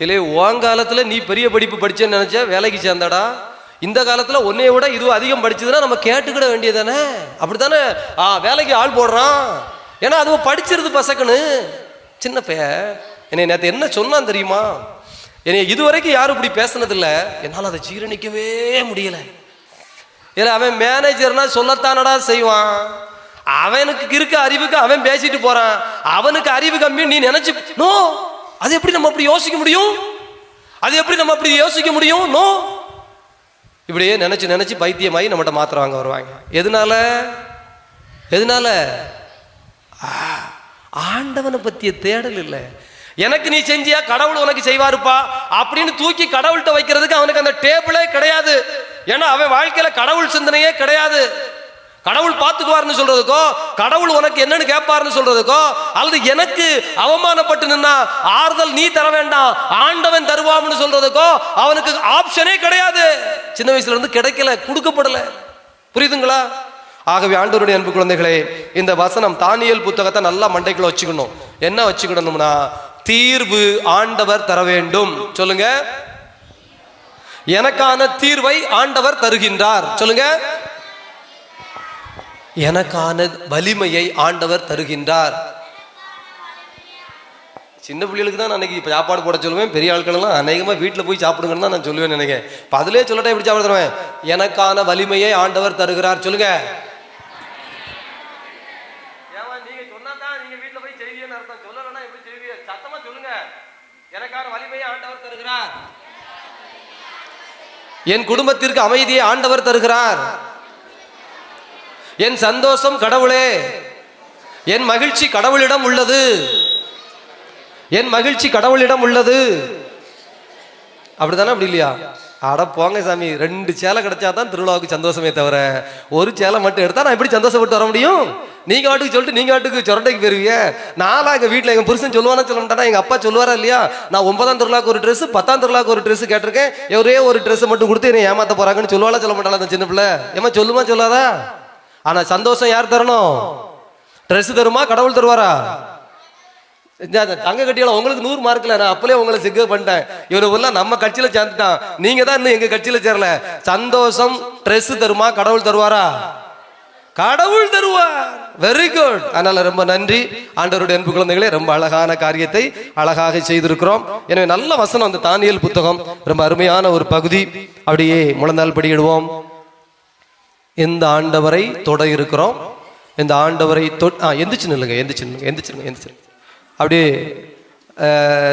இல்லை உங்காலத்துல நீ பெரிய படிப்பு படிச்சேன்னு நினைச்ச வேலைக்கு சேர்ந்தாடா, இந்த காலத்துல உன்னைய விட இது அதிகம் படிச்சதுன்னா நம்ம கேட்டுக்கிட வேண்டியதானே, அப்படித்தானே வேலைக்கு ஆள் போடுறான். ஏன்னா அதுவும் படிச்சிருது பசக்குன்னு. சின்ன பையன் என்னை நேற்று என்ன சொன்னான் தெரியுமா? என்னை இதுவரைக்கும் யாரும் இப்படி பேசினதில்லை, என்னால் அதை ஜீரணிக்கவே முடியல. ஏன்னா அவன் மேனேஜர்னா சொல்லத்தானடா செய்வான், அவனுக்கு இருக்க அறிவுக்கு அவன் பேசிட்டு போறான், அவனுக்கு அறிவு கம்மி நீ நினைச்சு. நோ, அது எப்படி நம்ம அப்படி யோசிக்க முடியும்? அது எப்படி நம்ம அப்படி யோசிக்க முடியும்? நோ, இப்படியே நினைச்சு நினைச்சு பைத்தியமாயி நம்மகிட்ட மாத்திரை வாங்க வருவாங்க. எதனால ஆண்டவனை பத்திய தேடல் இல்லை. எனக்கு நீ செஞ்சியா கடவுள் உனக்கு செய்வாருப்பா அப்படின்னு தூக்கி கடவுள்கிட்ட வைக்கிறதுக்கு அவனுக்கு அந்த டேபிளே கிடையாது. ஏன்னா அவன் வாழ்க்கையில கடவுள் சிந்தனையே கிடையாது. கடவுள் பார்த்துக்குவார்னு சொல்றதுக்கோ, கடவுள் உனக்கு என்னன்னு கேட்பாருன்னு சொல்றதுக்கோ, அல்லது எனக்கு அவமானப்பட்டு நின்னா ஆறுதல் நீ தர வேண்டாம் ஆண்டவன் தருவான்னு சொல்றதுக்கோ அவனுக்கு ஆப்ஷனே கிடையாது. சின்ன வயசுல இருந்து கிடைக்கல, கொடுக்கப்படல. புரியுதுங்களா? ஆகவே ஆண்டவருடைய அன்பு குழந்தைகளே, இந்த வசனம் தானியேல் புத்தகத்தை நல்லா மண்டைக்குள்ள வச்சுக்கணும். என்ன வச்சுக்கணும்னா, தீர்வு ஆண்டவர் தர வேண்டும். சொல்லுங்க, எனக்கான தீர்வை ஆண்டவர் தருகின்றார். சொல்லுங்க, எனக்கான வலிமையை ஆண்டவர் தருகின்றார். சின்ன பிள்ளைகளுக்கு தான் அன்னைக்கு இப்போ சாப்பாடு போட சொல்லுவேன். பெரிய ஆட்களெல்லாம் அநேகமாக வீட்டில் போய் சாப்பிடுங்கன்னு தான் நான் சொல்லுவேன். நினைக்கிறேன் இப்போ அதிலே சொல்லட்டா எப்படி சாப்பிட தருவேன்? எனக்கான வலிமையை ஆண்டவர் தருகிறார். சொல்லுங்க, எனக்கான வலிமையை ஆண்டவர் தருகிறார். என் குடும்பத்திற்கு அமைதியை ஆண்டவர் தருகிறார். என் சந்தோஷம் கடவுளே, என் மகிழ்ச்சி கடவுளிடம் உள்ளது. என் மகிழ்ச்சி கடவுளிடம் உள்ளது. அப்படித்தானே? அப்படி இல்லையா? அட போங்க சாமி, 2 சேலை கிடைச்சா தான் திருவிழாவுக்கு சந்தோஷமே தவிர ஒரு சேலை மட்டும் எடுத்தா நான் எப்படி சந்தோஷப்பட்டு வர முடியும்? நீங்க வாட்டுக்கு சொல்லிட்டு நீங்க வாட்டுக்கு சொரண்டைக்கு போயிருவீங்க. நான்லாம் எங்க வீட்டில் எங்க புருஷன் சொல்லுவானா சொல்ல மாட்டானா? எங்க அப்பா சொல்லுவாரா இல்லையா? நான் 9ஆம் திருவிழாக்கு ஒரு ட்ரெஸ், 10ஆம் திருவிழாக்கு ஒரு ட்ரெஸ் கேட்டிருக்கேன். ஒரே ஒரு ட்ரெஸ் மட்டும் கொடுத்து என்னை ஏமாத்த போறாங்கன்னு சொல்லுவாளா சொல்ல மாட்டாளா அந்த சின்ன பிள்ளை? ஏமா சொல்லுமா சொல்லாதா? ஆனா சந்தோஷம் யார் தரணும்? ட்ரெஸ் தருமா கடவுள் தருவாரா? தங்க கட்டியால உங்களுக்கு 100 மார்க்ல நான் அப்பளே உங்களை சிக்க பண்ணிட்டேன். இவரு நம்ம கட்சியில சேர்ந்துட்டான், நீங்க தான் இன்னும் எங்க கட்சியில சேரல. சந்தோஷம் ட்ரெஸ் தருமா கடவுள் தருவாரா? கடவுள் தருவார். Very good. அதனால ரொம்ப நன்றி ஆண்டவருடைய அன்பு குழந்தைகளே, ரொம்ப அழகான காரியத்தை அழகாக செய்திருக்கிறோம். எனவே நல்ல வசனம் அந்த தானியேல் புத்தகம் ரொம்ப அருமையான ஒரு பகுதி. அப்படியே முழந்தால் படியிடுவோம். இந்த ஆண்டவரை தொட இருக்கிறோம். இந்த ஆண்டவரை எந்திரிச்சு நில்லுங்க, எந்திரிச்சிருங்க. அப்படியே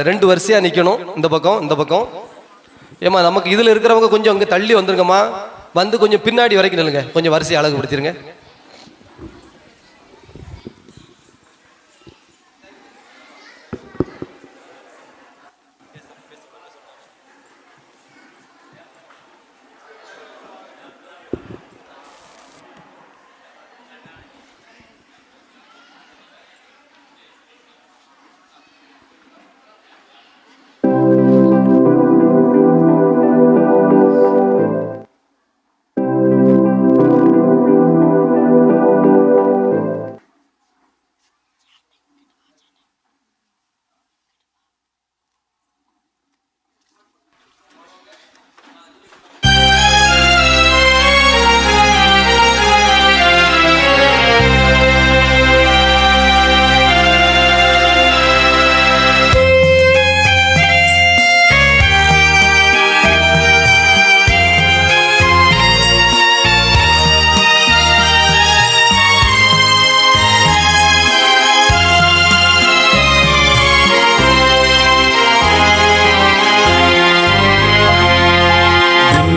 2 வரிசையா நிக்கணும். இந்த பக்கம் இந்த பக்கம். ஏமா நமக்கு இதுல இருக்கிறவங்க கொஞ்சம் அங்க தள்ளி வந்துருங்கம்மா. வந்து கொஞ்சம் பின்னாடி வரைக்கும் நில்லுங்க. கொஞ்சம் வரிசையை அழகுபடுத்திருங்க.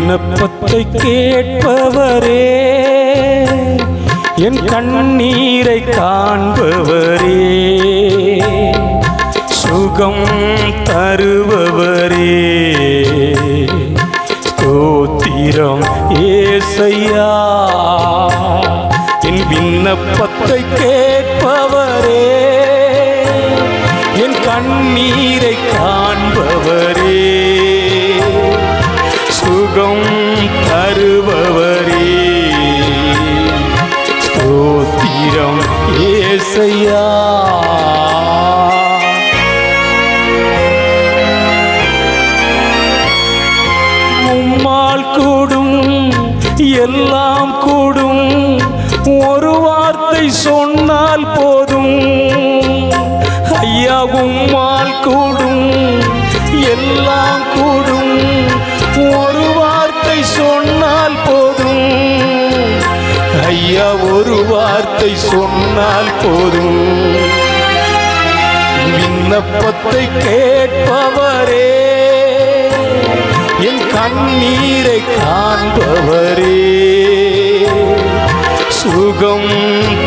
விண்ணப்பத்தை கேட்பவரே, என் கண்ணீரை காண்பவரே, சுகம் தருபவரே, ஸ்தோத்திரம் ஏசையா. என் விண்ணப்பத்தை கேட்பவரே, என் கண்ணீரை காண்பவரே, சுகம் தருபவரே, ஸ்தோத்திரம் ஏசையா. உம்மால் கூடும் எல்லாம் கூடும், ஒரு வார்த்தை சொன்னால் போதும் ஐயா. உம்மால் கூடும் எல்லாம் கூடும், ஒரு வார்த்தை சொன்னால் போதும் ஐயா. ஒரு வார்த்தை சொன்னால் போதும். விண்ணப்பத்தை கேட்பவரே, என் கண்ணீரை காண்பவரே, சுகம்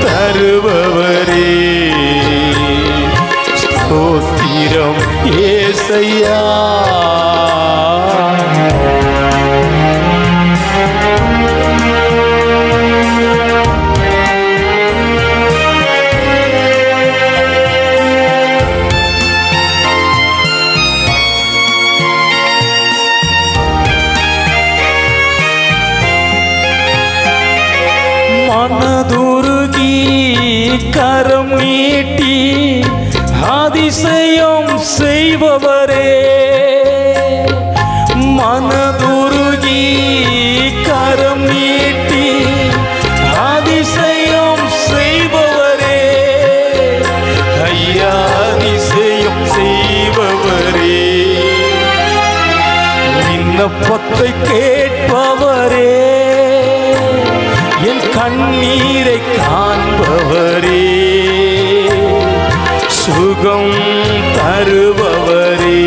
தருபவரே, ஸ்தோத்திரம் ஏசையா. மனதுருகி கரம் நீட்டி அதிசயம் செய்பவரே, மனதுருகி கரம் நீட்டி அதிசயம் செய்பவரே, ஐயா அதிசயம் செய்பவரே, விண்ணப்பத்தை கேட்பவரே, என் கண்ணீரை காண்பவரே, சுகம் தருபவரே,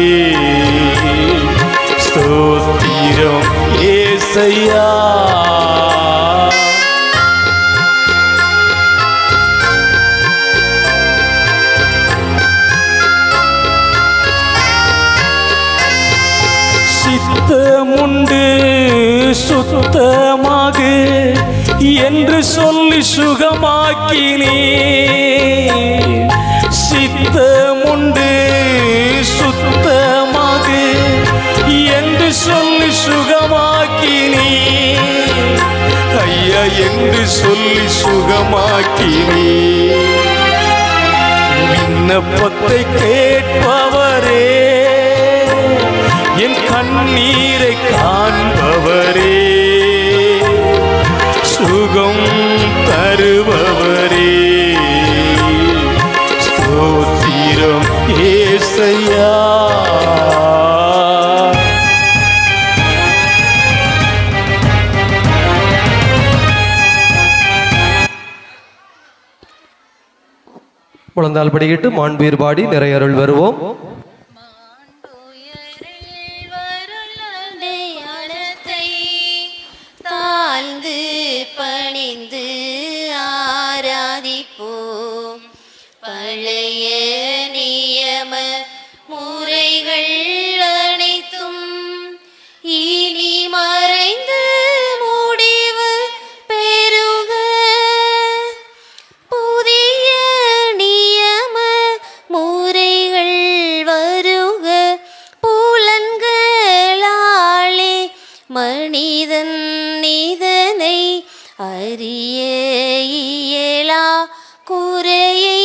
ஸ்தோத்திரம் ஏசையா. சித்தமுண்டு சுத்தமாக என்று சொல்லி சுகமாக்கினே, சித்தமுண்டு சுத்தமாக என்று சொல்லி சுகமாக்கினே, ஐயா என்று சொல்லி சுகமாக்கினே, விண்ணப்பத்தை கேட்பவரே, என் கண்ணீரை காண்பவரே, சுகம் தருபவரே, ஸ்தோத்திரம் ஏசையா. முழந்தால் படிக்கிட்டு மாண்பீர் பாடி நிறையருள் வருவோம். பணிந்து ஆராதிப்போம். பழைய நியம முறைகள் அனைத்தும் இனி மறைந்து முடிவு பெறுக. புதிய நியம முறைகள் வருக. புலன்களாலே மனிதன் இதனை அறிய இயலா. குறையை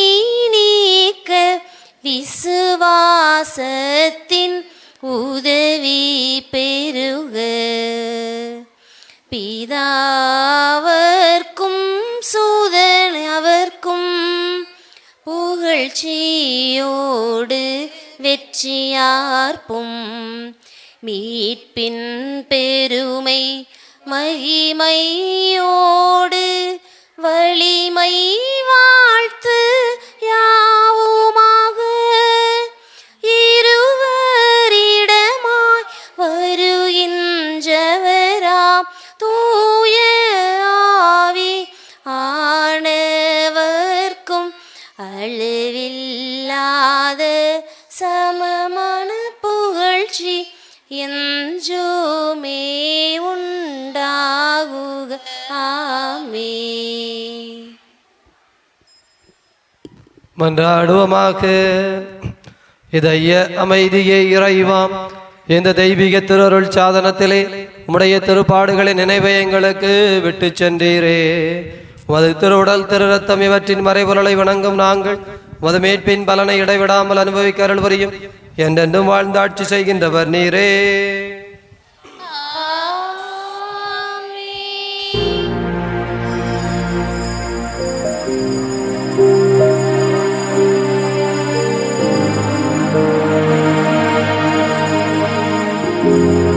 நீக்க விசுவாசத்தின் உதவி பெறுக. பிதாவர்க்கும் சூதனவர்க்கும் புகழ்ச்சியோடு வெற்றியார்ப்பும். மீட்பின் பெருமை மகிமையோடு வலிமை வாழ்த்து யாவுமாக. இருவரிடமாய் வருகின்றவராம் தூய ஆவி ஆனவர்க்கும் அளவில்லாத சமமான புகழ்ச்சி என்றுமே உண்டாகுக. ஆமென். மன்றாடுவோமாக. இதய அமைதியை இறைவாம், இந்த தெய்வீக திருஅருள் சாதனத்திலே உம்முடைய திருப்பாடுகளை நினைவை எங்களுக்கு விட்டு சென்றீரே. உமது திருவுடல் திரு ரத்தம் இவற்றின் மறைபொருளை வணங்கும் நாங்கள் உமது மீட்பின் பலனை இடைவிடாமல் அனுபவிக்க அருள் புரியும். என்றென்றும் வாழ்ந்தாட்சி செய்கின்றவர் நீரே. ஆமென்.